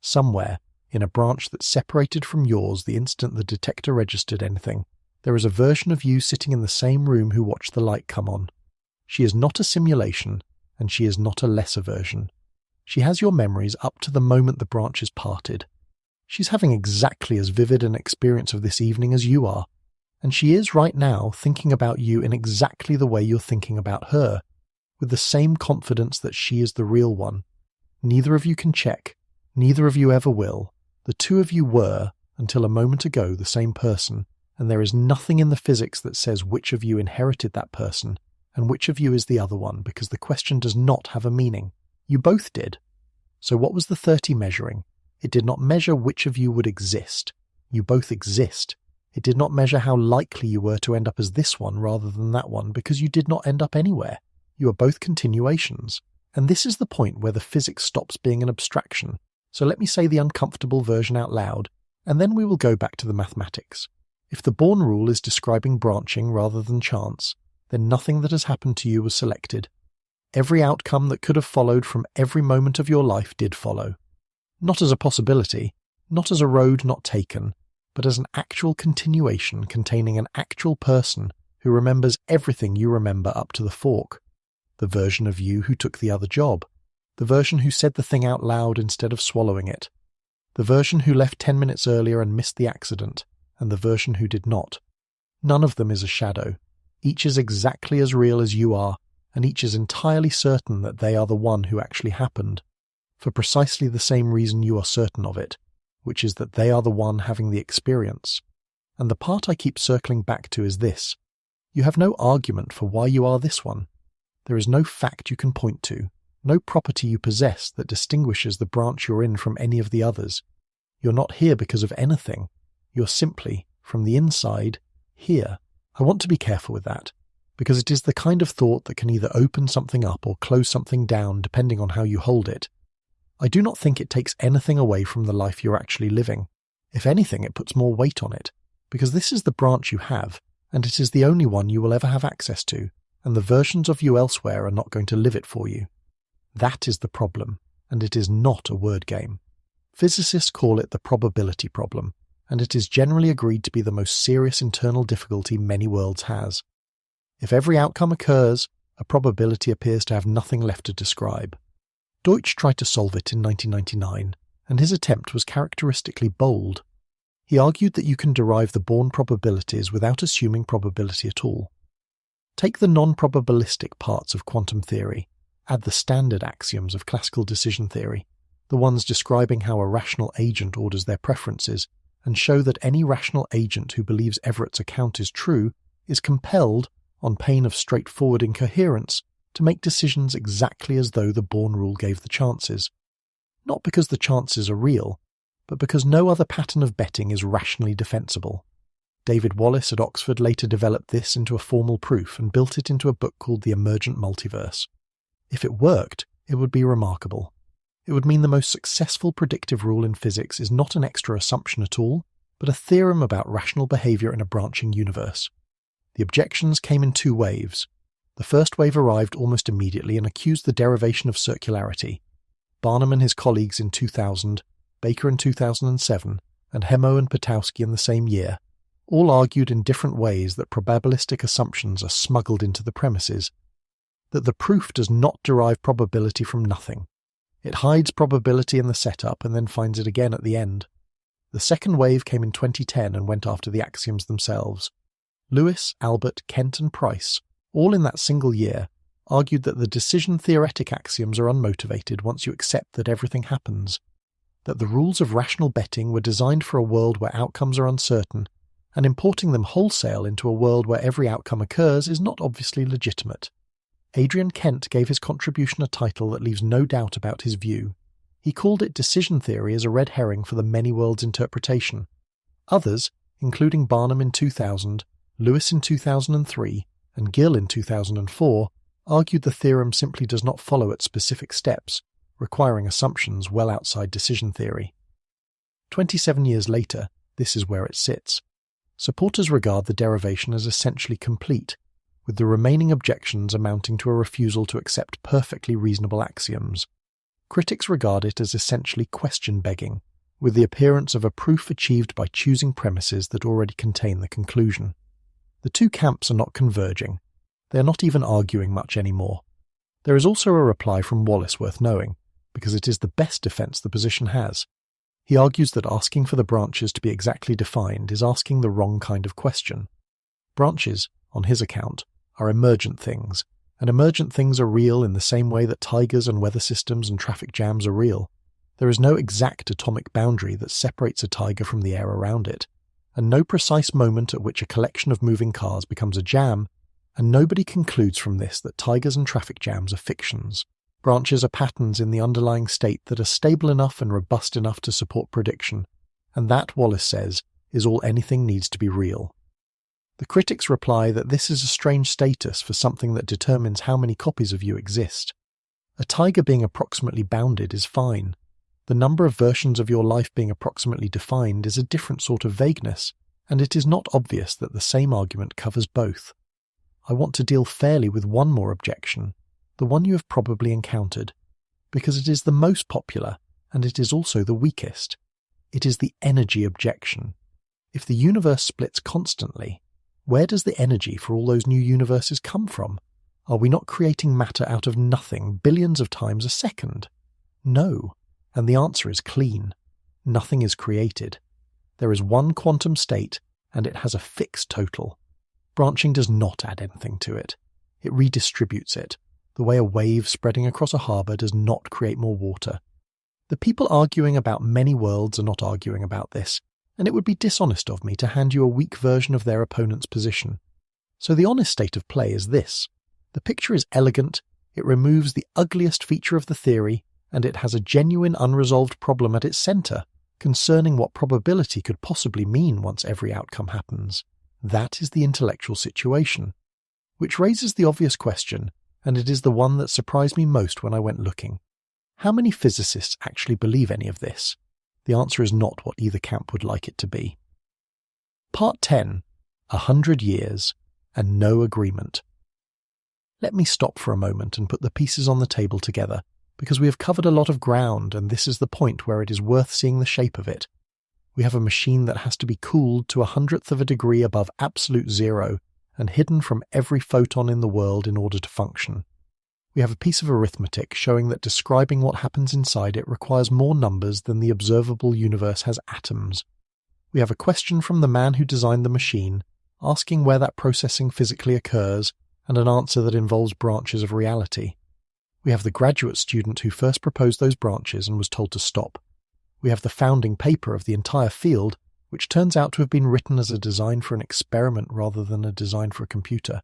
Somewhere, in a branch that's separated from yours the instant the detector registered anything, there is a version of you sitting in the same room who watched the light come on. She is not a simulation, and she is not a lesser version. She has your memories up to the moment the branches parted. She's having exactly as vivid an experience of this evening as you are, and she is right now thinking about you in exactly the way you're thinking about her, with the same confidence that she is the real one. Neither of you can check, neither of you ever will. The two of you were, until a moment ago, the same person, and there is nothing in the physics that says which of you inherited that person and which of you is the other one, because the question does not have a meaning. You both did. So what was the 30 measuring? It did not measure which of you would exist. You both exist. It did not measure how likely you were to end up as this one rather than that one, because you did not end up anywhere. You are both continuations. And this is the point where the physics stops being an abstraction. So let me say the uncomfortable version out loud, and then we will go back to the mathematics. If the Born rule is describing branching rather than chance, then nothing that has happened to you was selected. Every outcome that could have followed from every moment of your life did follow. Not as a possibility, not as a road not taken, but as an actual continuation containing an actual person who remembers everything you remember up to the fork. The version of you who took the other job. The version who said the thing out loud instead of swallowing it. The version who left 10 minutes earlier and missed the accident, and the version who did not. None of them is a shadow. Each is exactly as real as you are, and each is entirely certain that they are the one who actually happened, for precisely the same reason you are certain of it, which is that they are the one having the experience. And the part I keep circling back to is this. You have no argument for why you are this one. There is no fact you can point to, no property you possess that distinguishes the branch you're in from any of the others. You're not here because of anything. You're simply, from the inside, here. I want to be careful with that, because it is the kind of thought that can either open something up or close something down depending on how you hold it. I do not think it takes anything away from the life you're actually living. If anything, it puts more weight on it, because this is the branch you have, and it is the only one you will ever have access to, and the versions of you elsewhere are not going to live it for you. That is the problem, and it is not a word game. Physicists call it the probability problem, and it is generally agreed to be the most serious internal difficulty many worlds has. If every outcome occurs, a probability appears to have nothing left to describe. Deutsch tried to solve it in 1999, and his attempt was characteristically bold. He argued that you can derive the Born probabilities without assuming probability at all. Take the non-probabilistic parts of quantum theory, add the standard axioms of classical decision theory, the ones describing how a rational agent orders their preferences, and show that any rational agent who believes Everett's account is true is compelled, on pain of straightforward incoherence, to make decisions exactly as though the Born rule gave the chances. Not because the chances are real, but because no other pattern of betting is rationally defensible. David Wallace at Oxford later developed this into a formal proof and built it into a book called The Emergent Multiverse. If it worked, it would be remarkable. It would mean the most successful predictive rule in physics is not an extra assumption at all, but a theorem about rational behavior in a branching universe. The objections came in two waves. The first wave arrived almost immediately and accused the derivation of circularity. Barnum and his colleagues in 2000, Baker in 2007, and Hemo and Potowski in the same year, all argued in different ways that probabilistic assumptions are smuggled into the premises, that the proof does not derive probability from nothing. It hides probability in the setup and then finds it again at the end. The second wave came in 2010 and went after the axioms themselves. Lewis, Albert, Kent and Price, all in that single year, argued that the decision-theoretic axioms are unmotivated once you accept that everything happens, that the rules of rational betting were designed for a world where outcomes are uncertain, and importing them wholesale into a world where every outcome occurs is not obviously legitimate. Adrian Kent gave his contribution a title that leaves no doubt about his view. He called it decision theory as a red herring for the many worlds interpretation. Others, including Barnum in 2000, Lewis in 2003, and Gill in 2004, argued the theorem simply does not follow its specific steps, requiring assumptions well outside decision theory. 27 years later, this is where it sits. Supporters regard the derivation as essentially complete, with the remaining objections amounting to a refusal to accept perfectly reasonable axioms. Critics regard it as essentially question-begging, with the appearance of a proof achieved by choosing premises that already contain the conclusion. The two camps are not converging. They are not even arguing much anymore. There is also a reply from Wallace worth knowing, because it is the best defense the position has. He argues that asking for the branches to be exactly defined is asking the wrong kind of question. Branches, on his account, are emergent things, and emergent things are real in the same way that tigers and weather systems and traffic jams are real. There is no exact atomic boundary that separates a tiger from the air around it, and no precise moment at which a collection of moving cars becomes a jam, and nobody concludes from this that tigers and traffic jams are fictions. Branches are patterns in the underlying state that are stable enough and robust enough to support prediction, and that, Wallace says, is all anything needs to be real. The critics reply that this is a strange status for something that determines how many copies of you exist. A tiger being approximately bounded is fine. The number of versions of your life being approximately defined is a different sort of vagueness, and it is not obvious that the same argument covers both. I want to deal fairly with one more objection, the one you have probably encountered, because it is the most popular, and it is also the weakest. It is the energy objection. If the universe splits constantly, where does the energy for all those new universes come from? Are we not creating matter out of nothing billions of times a second? No, and the answer is clean. Nothing is created. There is one quantum state, and it has a fixed total. Branching does not add anything to it. It redistributes it, the way a wave spreading across a harbour does not create more water. The people arguing about many worlds are not arguing about this, and it would be dishonest of me to hand you a weak version of their opponent's position. So the honest state of play is this. The picture is elegant, it removes the ugliest feature of the theory, and it has a genuine unresolved problem at its centre, concerning what probability could possibly mean once every outcome happens. That is the intellectual situation. Which raises the obvious question, and it is the one that surprised me most when I went looking. How many physicists actually believe any of this? The answer is not what either camp would like it to be. Part 10. 100 years, and no agreement. Let me stop for a moment and put the pieces on the table together, because we have covered a lot of ground, and this is the point where it is worth seeing the shape of it. We have a machine that has to be cooled to 100th of a degree above absolute zero, and hidden from every photon in the world in order to function. We have a piece of arithmetic showing that describing what happens inside it requires more numbers than the observable universe has atoms. We have a question from the man who designed the machine, asking where that processing physically occurs, and an answer that involves branches of reality. We have the graduate student who first proposed those branches and was told to stop. We have the founding paper of the entire field, which turns out to have been written as a design for an experiment rather than a design for a computer.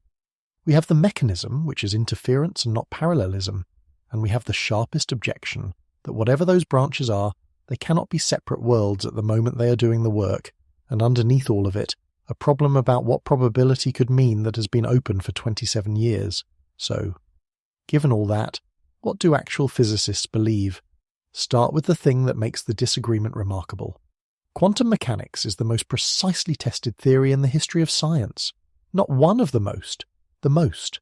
We have the mechanism, which is interference and not parallelism, and we have the sharpest objection, that whatever those branches are, they cannot be separate worlds at the moment they are doing the work, and underneath all of it, a problem about what probability could mean that has been open for 27 years. So, given all that, what do actual physicists believe? Start with the thing that makes the disagreement remarkable. Quantum mechanics is the most precisely tested theory in the history of science. Not one of the most. The most.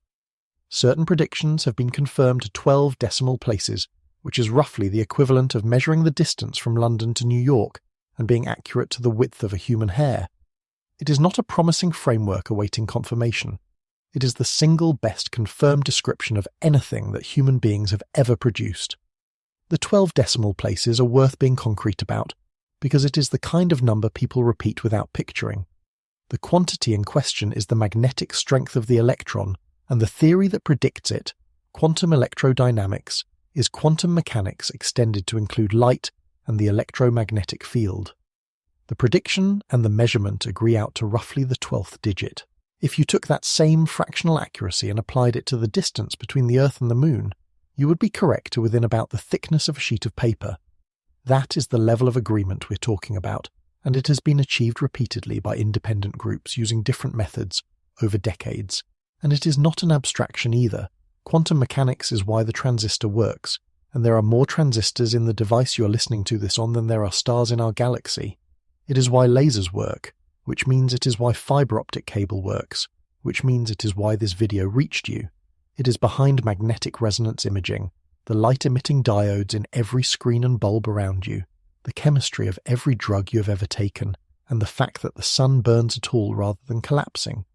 Certain predictions have been confirmed to 12 decimal places, which is roughly the equivalent of measuring the distance from London to New York and being accurate to the width of a human hair. It is not a promising framework awaiting confirmation. It is the single best confirmed description of anything that human beings have ever produced. The 12 decimal places are worth being concrete about, because it is the kind of number people repeat without picturing. The quantity in question is the magnetic strength of the electron, and the theory that predicts it, quantum electrodynamics, is quantum mechanics extended to include light and the electromagnetic field. The prediction and the measurement agree out to roughly the 12th digit. If you took that same fractional accuracy and applied it to the distance between the Earth and the Moon, you would be correct to within about the thickness of a sheet of paper. That is the level of agreement we're talking about, and it has been achieved repeatedly by independent groups using different methods over decades. And it is not an abstraction either. Quantum mechanics is why the transistor works, and there are more transistors in the device you are listening to this on than there are stars in our galaxy. It is why lasers work, which means it is why fiber optic cable works, which means it is why this video reached you. It is behind magnetic resonance imaging, the light-emitting diodes in every screen and bulb around you, the chemistry of every drug you have ever taken, and the fact that the sun burns at all rather than collapsing.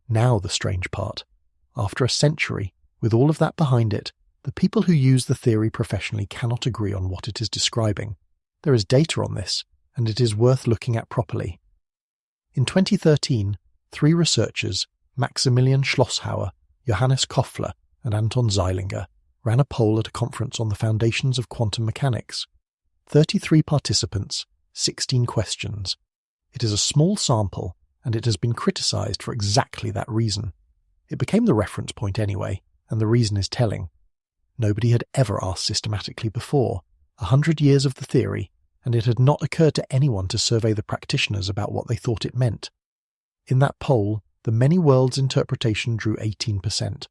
Now the strange part. After a century, with all of that behind it, the people who use the theory professionally cannot agree on what it is describing. There is data on this, and it is worth looking at properly. In 2013, 3 researchers, Maximilian Schlosshauer, Johannes Koffler, and Anton Zeilinger, ran a poll at a conference on the foundations of quantum mechanics. 33 participants, 16 questions. It is a small sample, and it has been criticized for exactly that reason. It became the reference point anyway, and the reason is telling. Nobody had ever asked systematically before, 100 years of the theory, and it had not occurred to anyone to survey the practitioners about what they thought it meant. In that poll, the many worlds interpretation drew 18%.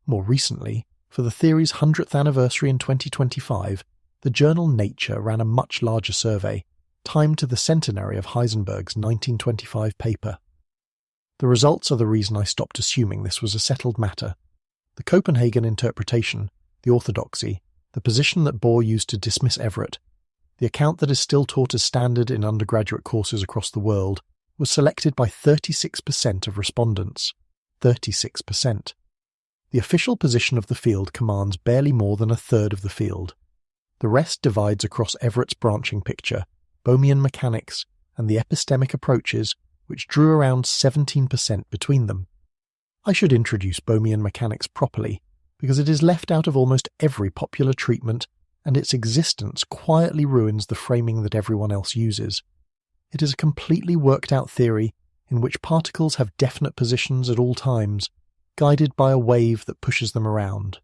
More recently, for the theory's 100th anniversary in 2025, the journal Nature ran a much larger survey, timed to the centenary of Heisenberg's 1925 paper. The results are the reason I stopped assuming this was a settled matter. The Copenhagen interpretation, the orthodoxy, the position that Bohr used to dismiss Everett, the account that is still taught as standard in undergraduate courses across the world, was selected by 36% of respondents. 36%. The official position of the field commands barely more than a third of the field. The rest divides across Everett's branching picture, Bohmian mechanics, and the epistemic approaches, which drew around 17% between them. I should introduce Bohmian mechanics properly, because it is left out of almost every popular treatment, and its existence quietly ruins the framing that everyone else uses. It is a completely worked-out theory in which particles have definite positions at all times, guided by a wave that pushes them around.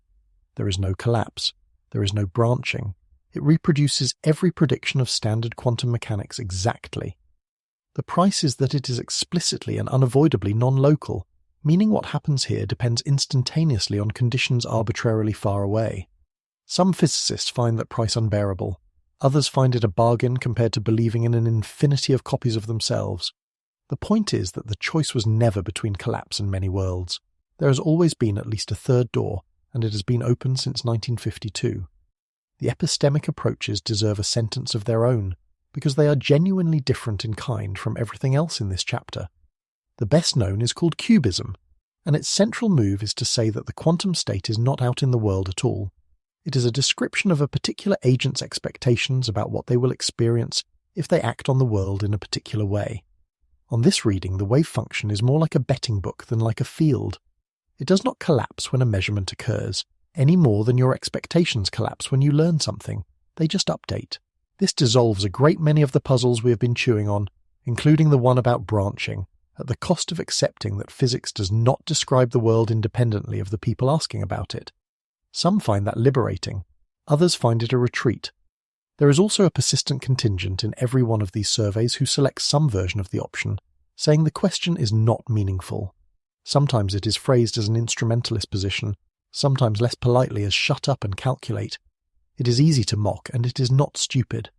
There is no collapse. There is no branching. It reproduces every prediction of standard quantum mechanics exactly. The price is that it is explicitly and unavoidably non-local, meaning what happens here depends instantaneously on conditions arbitrarily far away. Some physicists find that price unbearable. Others find it a bargain compared to believing in an infinity of copies of themselves. The point is that the choice was never between collapse and many worlds. There has always been at least a third door, and it has been open since 1952. The epistemic approaches deserve a sentence of their own, because they are genuinely different in kind from everything else in this chapter. The best known is called cubism, and its central move is to say that the quantum state is not out in the world at all. It is a description of a particular agent's expectations about what they will experience if they act on the world in a particular way. On this reading, the wave function is more like a betting book than like a field. It does not collapse when a measurement occurs, any more than your expectations collapse when you learn something. They just update. This dissolves a great many of the puzzles we have been chewing on, including the one about branching, at the cost of accepting that physics does not describe the world independently of the people asking about it. Some find that liberating. Others find it a retreat. There is also a persistent contingent in every one of these surveys who selects some version of the option, saying the question is not meaningful. Sometimes it is phrased as an instrumentalist position, sometimes less politely as shut up and calculate. It is easy to mock, and it is not stupid.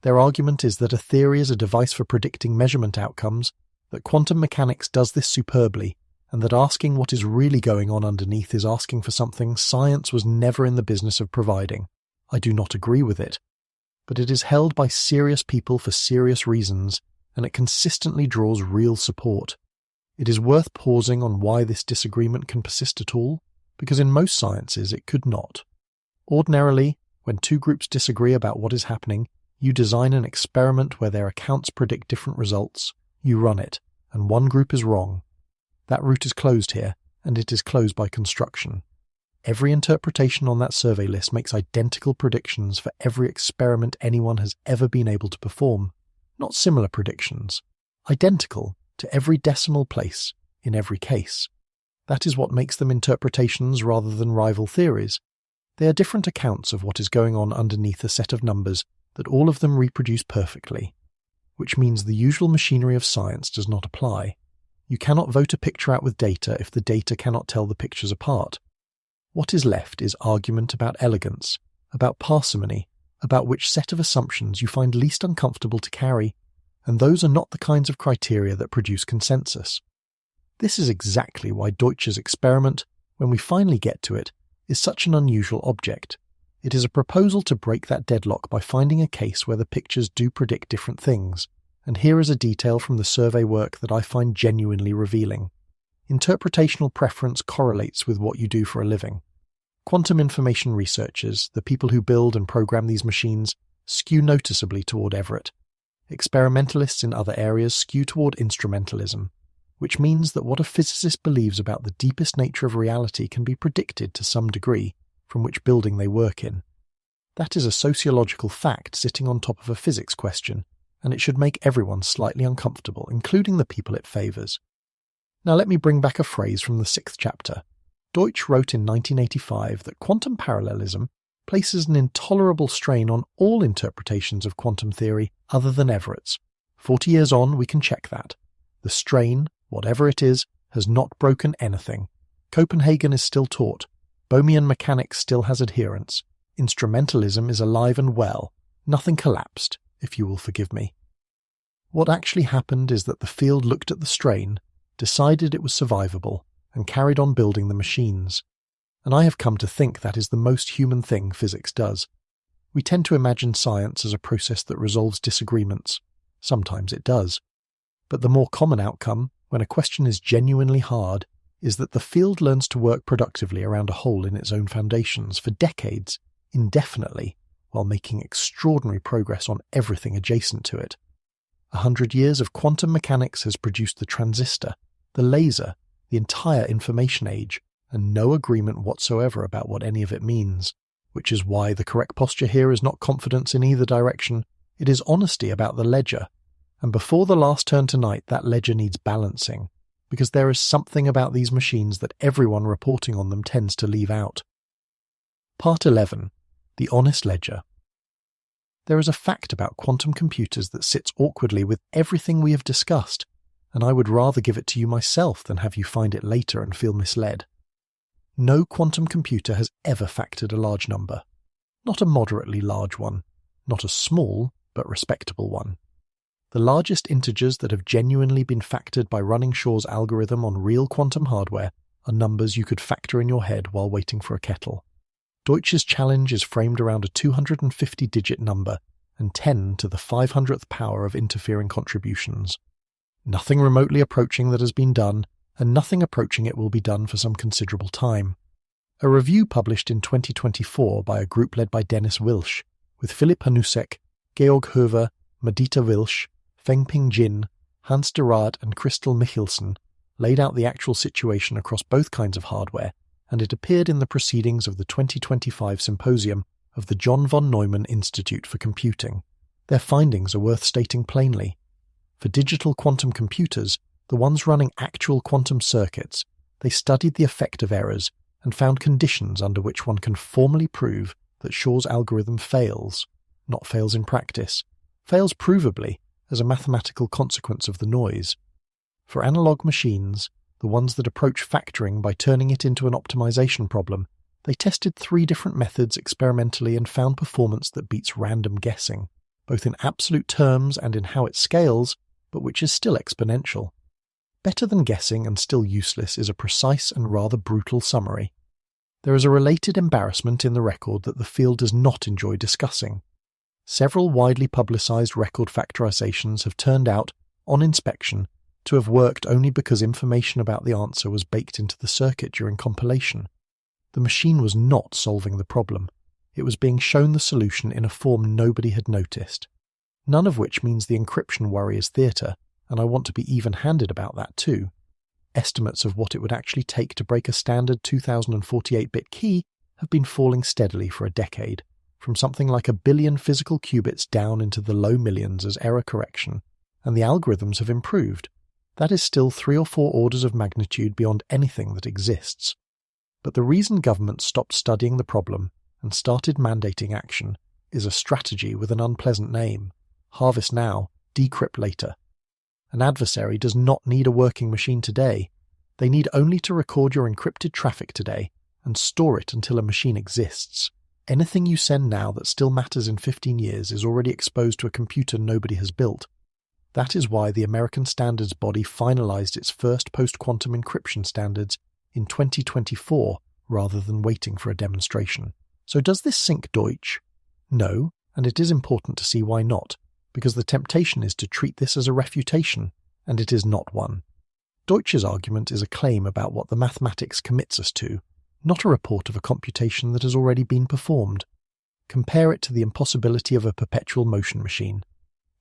Their argument is that a theory is a device for predicting measurement outcomes, that quantum mechanics does this superbly, and that asking what is really going on underneath is asking for something science was never in the business of providing. I do not agree with it. But it is held by serious people for serious reasons, and it consistently draws real support. It is worth pausing on why this disagreement can persist at all, because in most sciences it could not. Ordinarily, when two groups disagree about what is happening, you design an experiment where their accounts predict different results, you run it, and one group is wrong. That route is closed here, and it is closed by construction. Every interpretation on that survey list makes identical predictions for every experiment anyone has ever been able to perform. Not similar predictions. Identical to every decimal place, in every case. That is what makes them interpretations rather than rival theories. They are different accounts of what is going on underneath a set of numbers that all of them reproduce perfectly, which means the usual machinery of science does not apply. You cannot vote a picture out with data if the data cannot tell the pictures apart. What is left is argument about elegance, about parsimony, about which set of assumptions you find least uncomfortable to carry, and those are not the kinds of criteria that produce consensus. This is exactly why Deutsch's experiment, when we finally get to it, is such an unusual object. It is a proposal to break that deadlock by finding a case where the pictures do predict different things, and here is a detail from the survey work that I find genuinely revealing. Interpretational preference correlates with what you do for a living. Quantum information researchers, the people who build and program these machines, skew noticeably toward Everett. Experimentalists in other areas skew toward instrumentalism, which means that what a physicist believes about the deepest nature of reality can be predicted to some degree from which building they work in. That is a sociological fact sitting on top of a physics question, and it should make everyone slightly uncomfortable, including the people it favours. Now let me bring back a phrase from the 6th chapter. Deutsch wrote in 1985 that quantum parallelism places an intolerable strain on all interpretations of quantum theory other than Everett's. 40 years on, we can check that. The strain, whatever it is, has not broken anything. Copenhagen is still taught. Bohmian mechanics still has adherents. Instrumentalism is alive and well. Nothing collapsed, if you will forgive me. What actually happened is that the field looked at the strain, decided it was survivable, and carried on building the machines. And I have come to think that is the most human thing physics does. We tend to imagine science as a process that resolves disagreements. Sometimes it does. But the more common outcome, when a question is genuinely hard, is that the field learns to work productively around a hole in its own foundations for decades, indefinitely, while making extraordinary progress on everything adjacent to it. 100 years of quantum mechanics has produced the transistor, the laser, the entire information age, and no agreement whatsoever about what any of it means, which is why the correct posture here is not confidence in either direction, it is honesty about the ledger. And before the last turn tonight, that ledger needs balancing, because there is something about these machines that everyone reporting on them tends to leave out. Part 11. The Honest Ledger. There is a fact about quantum computers that sits awkwardly with everything we have discussed, and I would rather give it to you myself than have you find it later and feel misled. No quantum computer has ever factored a large number. Not a moderately large one, not a small but respectable one. The largest integers that have genuinely been factored by running Shor's algorithm on real quantum hardware are numbers you could factor in your head while waiting for a kettle. Deutsch's challenge is framed around a 250-digit number and 10 to the 500th power of interfering contributions. Nothing remotely approaching that has been done, and nothing approaching it will be done for some considerable time. A review published in 2024 by a group led by Dennis Wilsch, with Philipp Hanusek, Georg Höver, Madita Wilsch, Fengping Jin, Hans de Raad and Christel Michelsen, laid out the actual situation across both kinds of hardware, and it appeared in the proceedings of the 2025 symposium of the John von Neumann Institute for Computing. Their findings are worth stating plainly. For digital quantum computers, the ones running actual quantum circuits, they studied the effect of errors and found conditions under which one can formally prove that Shor's algorithm fails, not fails in practice, fails provably as a mathematical consequence of the noise. For analog machines, the ones that approach factoring by turning it into an optimization problem, they tested 3 different methods experimentally and found performance that beats random guessing, both in absolute terms and in how it scales, but which is still exponential. Better than guessing and still useless is a precise and rather brutal summary. There is a related embarrassment in the record that the field does not enjoy discussing. Several widely publicized record factorizations have turned out, on inspection, to have worked only because information about the answer was baked into the circuit during compilation. The machine was not solving the problem. It was being shown the solution in a form nobody had noticed. None of which means the encryption worry is theatre, and I want to be even-handed about that too. Estimates of what it would actually take to break a standard 2048-bit key have been falling steadily for a decade, from something like 1 billion physical qubits down into the low millions as error correction, and the algorithms have improved. That is still 3 or 4 orders of magnitude beyond anything that exists. But the reason governments stopped studying the problem and started mandating action is a strategy with an unpleasant name: harvest now, decrypt later. An adversary does not need a working machine today. They need only to record your encrypted traffic today and store it until a machine exists. Anything you send now that still matters in 15 years is already exposed to a computer nobody has built. That is why the American Standards Body finalized its first post-quantum encryption standards in 2024 rather than waiting for a demonstration. So does this sink Deutsch? No, and it is important to see why not, because the temptation is to treat this as a refutation, and it is not one. Deutsch's argument is a claim about what the mathematics commits us to, not a report of a computation that has already been performed. Compare it to the impossibility of a perpetual motion machine.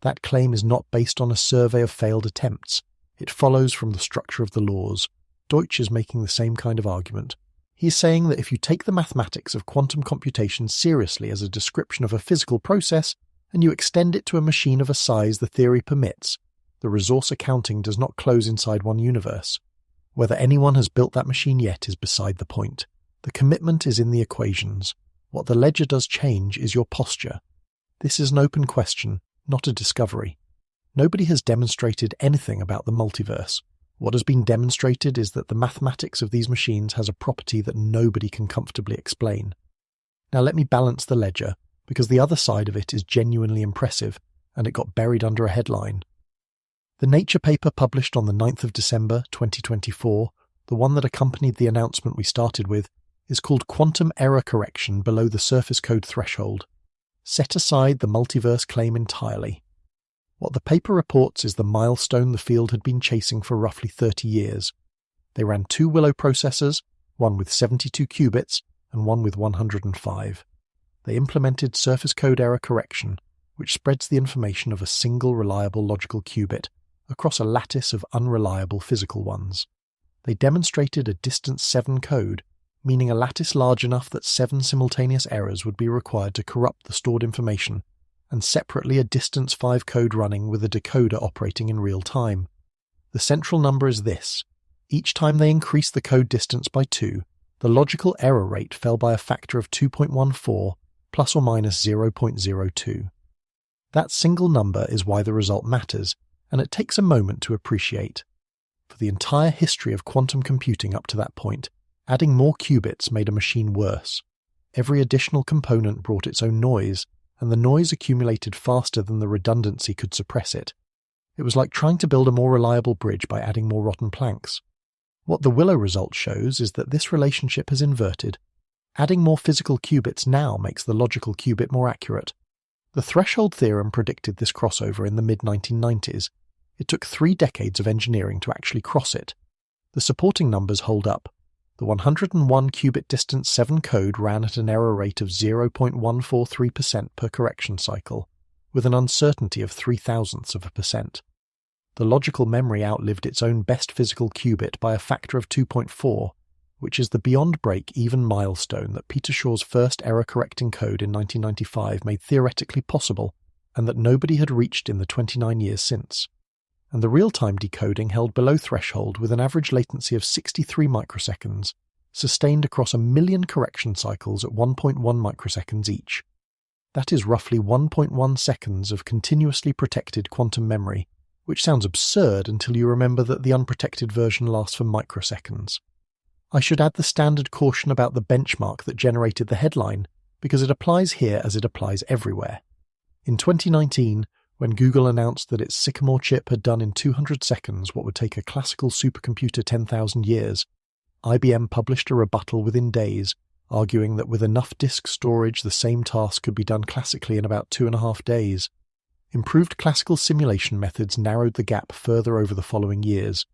That claim is not based on a survey of failed attempts. It follows from the structure of the laws. Deutsch is making the same kind of argument. He is saying that if you take the mathematics of quantum computation seriously as a description of a physical process, and you extend it to a machine of a size the theory permits, the resource accounting does not close inside one universe. Whether anyone has built that machine yet is beside the point. The commitment is in the equations. What the ledger does change is your posture. This is an open question, not a discovery. Nobody has demonstrated anything about the multiverse. What has been demonstrated is that the mathematics of these machines has a property that nobody can comfortably explain. Now let me balance the ledger, because the other side of it is genuinely impressive, and it got buried under a headline. The Nature paper published on the 9th of December 2024, the one that accompanied the announcement we started with, is called Quantum Error Correction Below the Surface Code Threshold. Set aside the multiverse claim entirely. What the paper reports is the milestone the field had been chasing for roughly 30 years. They ran 2 Willow processors, one with 72 qubits and one with 105. They implemented surface code error correction, which spreads the information of a single reliable logical qubit across a lattice of unreliable physical ones. They demonstrated a distance 7 code, meaning a lattice large enough that 7 simultaneous errors would be required to corrupt the stored information, and separately a distance 5 code running with a decoder operating in real time. The central number is this. Each time they increased the code distance by 2, the logical error rate fell by a factor of 2.14, plus or minus 0.02. That single number is why the result matters, and it takes a moment to appreciate. For the entire history of quantum computing up to that point, adding more qubits made a machine worse. Every additional component brought its own noise, and the noise accumulated faster than the redundancy could suppress it. It was like trying to build a more reliable bridge by adding more rotten planks. What the Willow result shows is that this relationship has inverted. Adding more physical qubits now makes the logical qubit more accurate. The threshold theorem predicted this crossover in the mid-1990s. It took 3 decades of engineering to actually cross it. The supporting numbers hold up. The 101 qubit distance 7 code ran at an error rate of 0.143% per correction cycle, with an uncertainty of 0.003%. The logical memory outlived its own best physical qubit by a factor of 2.4, which is the beyond break-even milestone that Peter Shor's first error-correcting code in 1995 made theoretically possible, and that nobody had reached in the 29 years since. And the real-time decoding held below threshold with an average latency of 63 microseconds, sustained across 1 million correction cycles at 1.1 microseconds each. That is roughly 1.1 seconds of continuously protected quantum memory, which sounds absurd until you remember that the unprotected version lasts for microseconds. I should add the standard caution about the benchmark that generated the headline, because it applies here as it applies everywhere. In 2019, when Google announced that its Sycamore chip had done in 200 seconds what would take a classical supercomputer 10,000 years, IBM published a rebuttal within days, arguing that with enough disk storage the same task could be done classically in about 2.5 days. Improved classical simulation methods narrowed the gap further over the following years.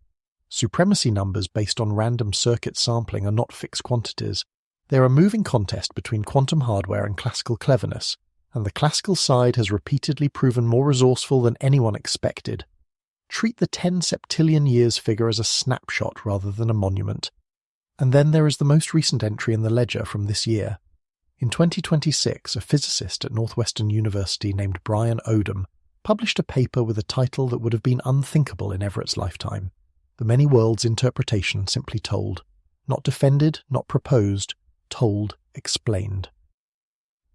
Supremacy numbers based on random circuit sampling are not fixed quantities. They are a moving contest between quantum hardware and classical cleverness, and the classical side has repeatedly proven more resourceful than anyone expected. Treat the 10 septillion years figure as a snapshot rather than a monument. And then there is the most recent entry in the ledger from this year. In 2026, a physicist at Northwestern University named Brian Odom published a paper with a title that would have been unthinkable in Everett's lifetime. The many worlds interpretation simply told. Not defended, not proposed, told, explained.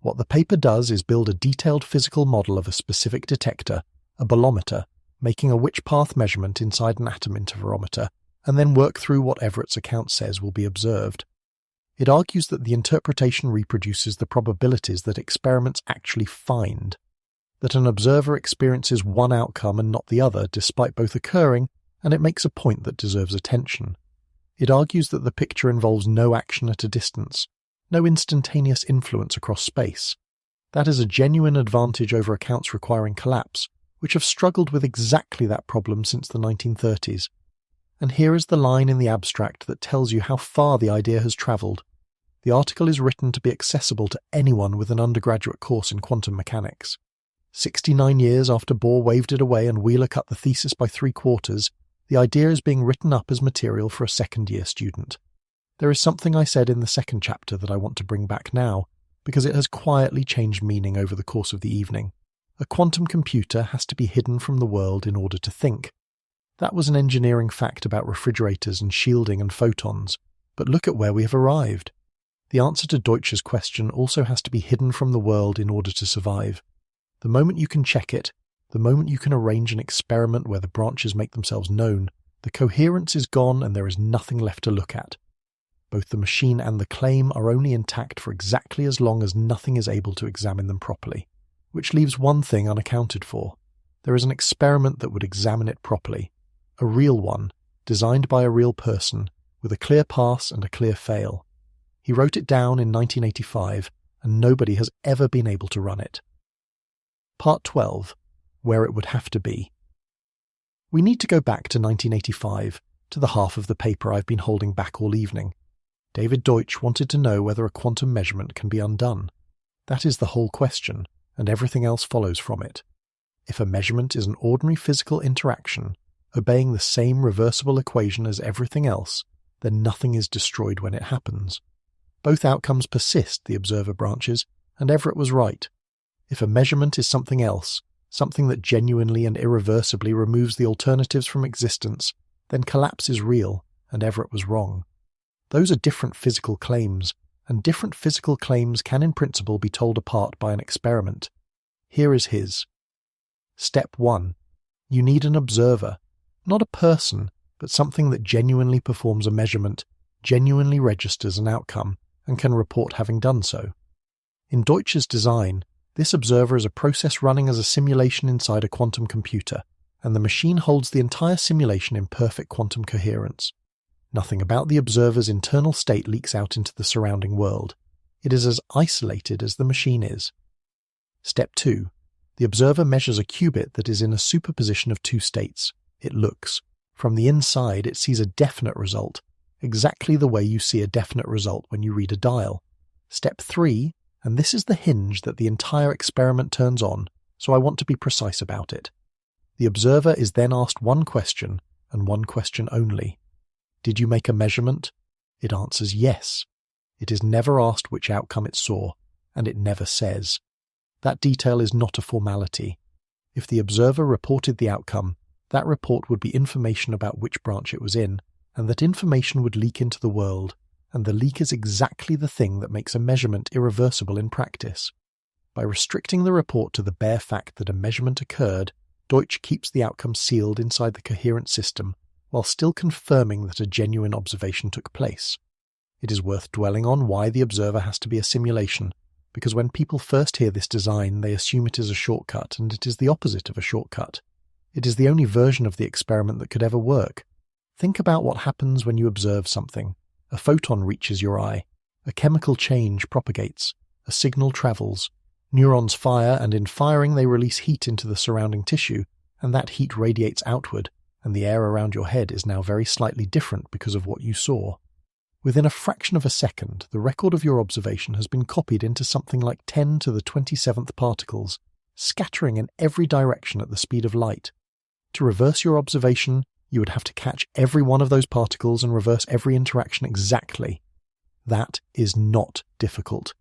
What the paper does is build a detailed physical model of a specific detector, a bolometer, making a Witch path measurement inside an atom interferometer, and then work through what Everett's account says will be observed. It argues that the interpretation reproduces the probabilities that experiments actually find, that an observer experiences one outcome and not the other despite both occurring, and it makes a point that deserves attention. It argues that the picture involves no action at a distance, no instantaneous influence across space. That is a genuine advantage over accounts requiring collapse, which have struggled with exactly that problem since the 1930s. And here is the line in the abstract that tells you how far the idea has travelled. The article is written to be accessible to anyone with an undergraduate course in quantum mechanics. 69 years after Bohr waved it away and Wheeler cut the thesis by 3/4, the idea is being written up as material for a second-year student. There is something I said in the second chapter that I want to bring back now, because it has quietly changed meaning over the course of the evening. A quantum computer has to be hidden from the world in order to think. That was an engineering fact about refrigerators and shielding and photons, but look at where we have arrived. The answer to Deutsch's question also has to be hidden from the world in order to survive. The moment you can check it, the moment you can arrange an experiment where the branches make themselves known, the coherence is gone and there is nothing left to look at. Both the machine and the claim are only intact for exactly as long as nothing is able to examine them properly, which leaves one thing unaccounted for. There is an experiment that would examine it properly, a real one, designed by a real person, with a clear pass and a clear fail. He wrote it down in 1985, and nobody has ever been able to run it. Part 12. Where it would have to be. We need to go back to 1985, to the half of the paper I've been holding back all evening. David Deutsch wanted to know whether a quantum measurement can be undone. That is the whole question, and everything else follows from it. If a measurement is an ordinary physical interaction, obeying the same reversible equation as everything else, then nothing is destroyed when it happens. Both outcomes persist, the observer branches, and Everett was right. If a measurement is something else, something that genuinely and irreversibly removes the alternatives from existence, then collapse is real, and Everett was wrong. Those are different physical claims, and different physical claims can in principle be told apart by an experiment. Here is his. Step 1. You need an observer, not a person, but something that genuinely performs a measurement, genuinely registers an outcome, and can report having done so. In Deutsch's design, this observer is a process running as a simulation inside a quantum computer, and the machine holds the entire simulation in perfect quantum coherence. Nothing about the observer's internal state leaks out into the surrounding world. It is as isolated as the machine is. Step 2. The observer measures a qubit that is in a superposition of two states. It looks. From the inside, it sees a definite result, exactly the way you see a definite result when you read a dial. Step 3, and this is the hinge that the entire experiment turns on, so I want to be precise about it. The observer is then asked one question, and one question only. Did you make a measurement? It answers yes. It is never asked which outcome it saw, and it never says. That detail is not a formality. If the observer reported the outcome, that report would be information about which branch it was in, and that information would leak into the world, and the leak is exactly the thing that makes a measurement irreversible in practice. By restricting the report to the bare fact that a measurement occurred, Deutsch keeps the outcome sealed inside the coherent system, while still confirming that a genuine observation took place. It is worth dwelling on why the observer has to be a simulation, because when people first hear this design, they assume it is a shortcut, and it is the opposite of a shortcut. It is the only version of the experiment that could ever work. Think about what happens when you observe something. A photon reaches your eye. A chemical change propagates. A signal travels. Neurons fire, and in firing they release heat into the surrounding tissue, and that heat radiates outward, and the air around your head is now very slightly different because of what you saw. Within a fraction of a second, the record of your observation has been copied into something like 10 to the 27th particles, scattering in every direction at the speed of light. To reverse your observation, you would have to catch every one of those particles and reverse every interaction exactly. That is not difficult.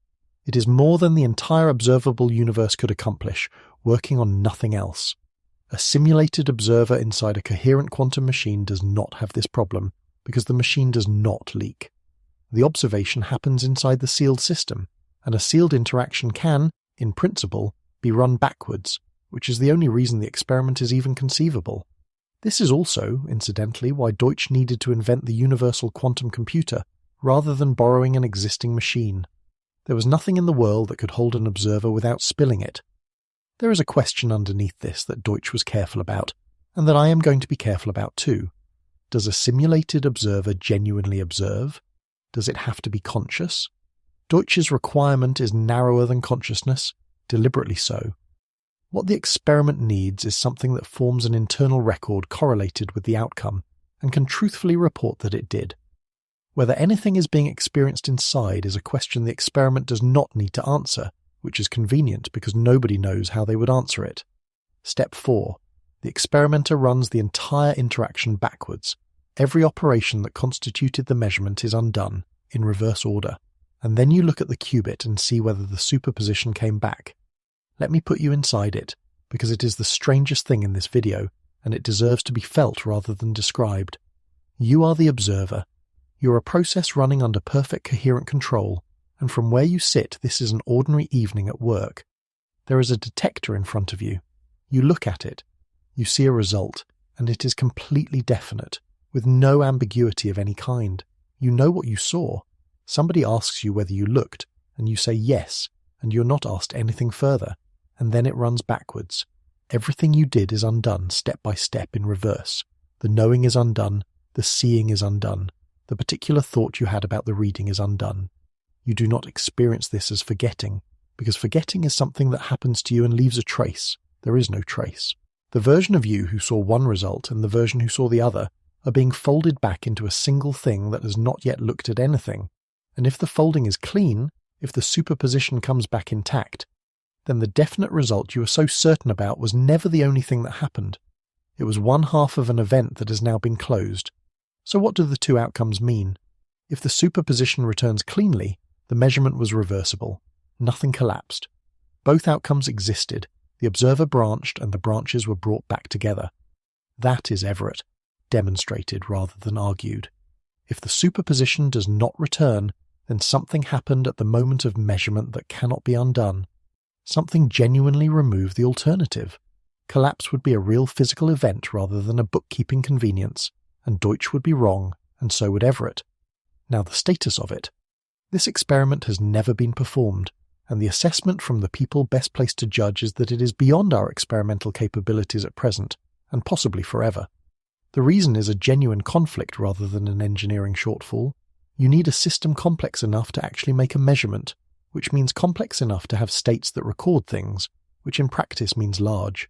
It is more than the entire observable universe could accomplish, working on nothing else. A simulated observer inside a coherent quantum machine does not have this problem, because the machine does not leak. The observation happens inside the sealed system, and a sealed interaction can, in principle, be run backwards, which is the only reason the experiment is even conceivable. This is also, incidentally, why Deutsch needed to invent the universal quantum computer, rather than borrowing an existing machine. There was nothing in the world that could hold an observer without spilling it. There is a question underneath this that Deutsch was careful about, and that I am going to be careful about too. Does a simulated observer genuinely observe? Does it have to be conscious? Deutsch's requirement is narrower than consciousness, deliberately so. What the experiment needs is something that forms an internal record correlated with the outcome and can truthfully report that it did. Whether anything is being experienced inside is a question the experiment does not need to answer, which is convenient because nobody knows how they would answer it. Step 4. The experimenter runs the entire interaction backwards. Every operation that constituted the measurement is undone, in reverse order, and then you look at the qubit and see whether the superposition came back. Let me put you inside it, because it is the strangest thing in this video, and it deserves to be felt rather than described. You are the observer. You're a process running under perfect coherent control, and from where you sit this is an ordinary evening at work. There is a detector in front of you. You look at it. You see a result, and it is completely definite, with no ambiguity of any kind. You know what you saw. Somebody asks you whether you looked, and you say yes, and you're not asked anything further, and then it runs backwards. Everything you did is undone step by step in reverse. The knowing is undone, the seeing is undone, the particular thought you had about the reading is undone. You do not experience this as forgetting, because forgetting is something that happens to you and leaves a trace. There is no trace. The version of you who saw one result and the version who saw the other are being folded back into a single thing that has not yet looked at anything. And if the folding is clean, if the superposition comes back intact, then the definite result you were so certain about was never the only thing that happened. It was one half of an event that has now been closed. So what do the two outcomes mean? If the superposition returns cleanly, the measurement was reversible. Nothing collapsed. Both outcomes existed. The observer branched and the branches were brought back together. That is Everett, demonstrated rather than argued. If the superposition does not return, then something happened at the moment of measurement that cannot be undone. Something genuinely removed the alternative. Collapse would be a real physical event rather than a bookkeeping convenience, and Deutsch would be wrong, and so would Everett. Now the status of it. This experiment has never been performed, and the assessment from the people best placed to judge is that it is beyond our experimental capabilities at present, and possibly forever. The reason is a genuine conflict rather than an engineering shortfall. You need a system complex enough to actually make a measurement, which means complex enough to have states that record things, which in practice means large.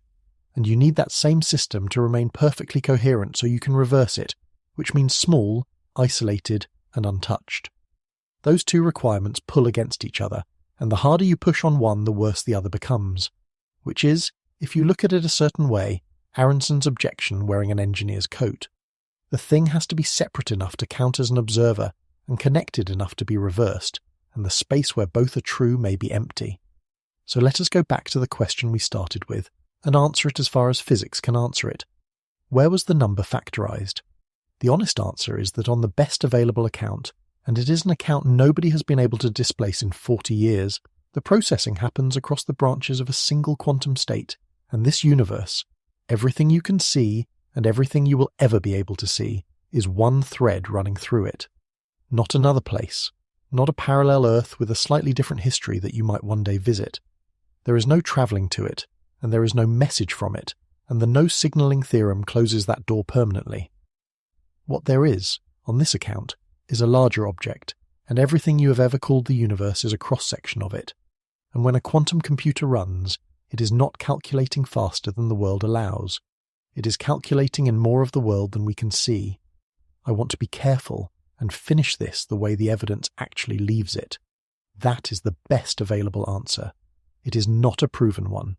And you need that same system to remain perfectly coherent so you can reverse it, which means small, isolated, and untouched. Those two requirements pull against each other, and the harder you push on one, the worse the other becomes. Which is, if you look at it a certain way, Aronson's objection wearing an engineer's coat. The thing has to be separate enough to count as an observer, and connected enough to be reversed, and the space where both are true may be empty. So let us go back to the question we started with, and answer it as far as physics can answer it. Where was the number factorized? The honest answer is that on the best available account, and it is an account nobody has been able to displace in 40 years, the processing happens across the branches of a single quantum state, and this universe, everything you can see and everything you will ever be able to see, is one thread running through it. Not another place, not a parallel Earth with a slightly different history that you might one day visit. There is no travelling to it, and there is no message from it, and the no-signalling theorem closes that door permanently. What there is, on this account, is a larger object, and everything you have ever called the universe is a cross-section of it. And when a quantum computer runs, it is not calculating faster than the world allows. It is calculating in more of the world than we can see. I want to be careful and finish this the way the evidence actually leaves it. That is the best available answer. It is not a proven one.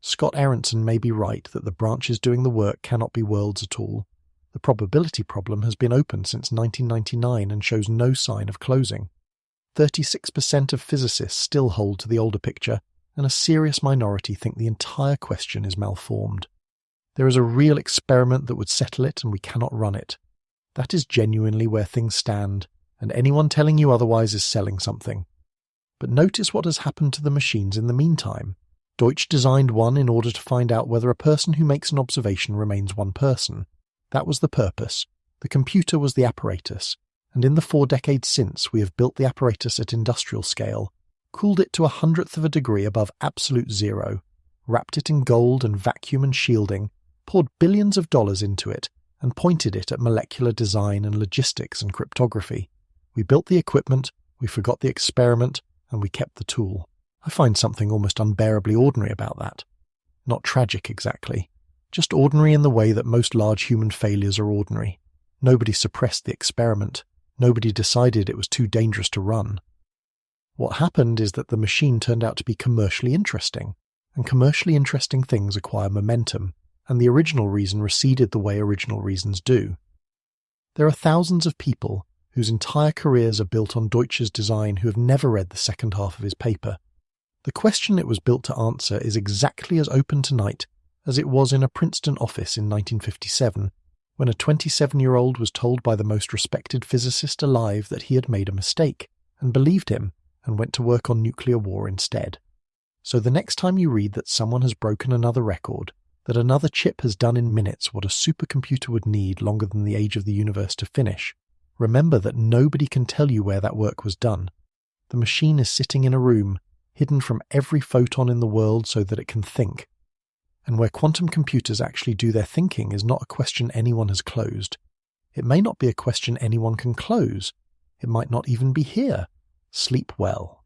Scott Aronson may be right that the branches doing the work cannot be worlds at all. The probability problem has been open since 1999 and shows no sign of closing. 36% of physicists still hold to the older picture, and a serious minority think the entire question is malformed. There is a real experiment that would settle it, and we cannot run it. That is genuinely where things stand, and anyone telling you otherwise is selling something. But notice what has happened to the machines in the meantime. Deutsch designed one in order to find out whether a person who makes an observation remains one person. That was the purpose. The computer was the apparatus, and in the 4 decades since we have built the apparatus at industrial scale, cooled it to 100th of a degree above absolute zero, wrapped it in gold and vacuum and shielding, poured billions of dollars into it, and pointed it at molecular design and logistics and cryptography. We built the equipment We forgot the experiment, and we kept the tool. I find something almost unbearably ordinary about that. Not tragic exactly, just ordinary in the way that most large human failures are ordinary. Nobody suppressed the experiment. Nobody decided it was too dangerous to run. What happened is that the machine turned out to be commercially interesting, and commercially interesting things acquire momentum, and the original reason receded the way original reasons do. There are thousands of people whose entire careers are built on Deutsch's design who have never read the second half of his paper. The question it was built to answer is exactly as open tonight as it was in a Princeton office in 1957, when a 27-year-old was told by the most respected physicist alive that he had made a mistake, and believed him, and went to work on nuclear war instead. So the next time you read that someone has broken another record, that another chip has done in minutes what a supercomputer would need longer than the age of the universe to finish, remember that nobody can tell you where that work was done. The machine is sitting in a room, hidden from every photon in the world so that it can think. And where quantum computers actually do their thinking is not a question anyone has closed. It may not be a question anyone can close. It might not even be here. Sleep well.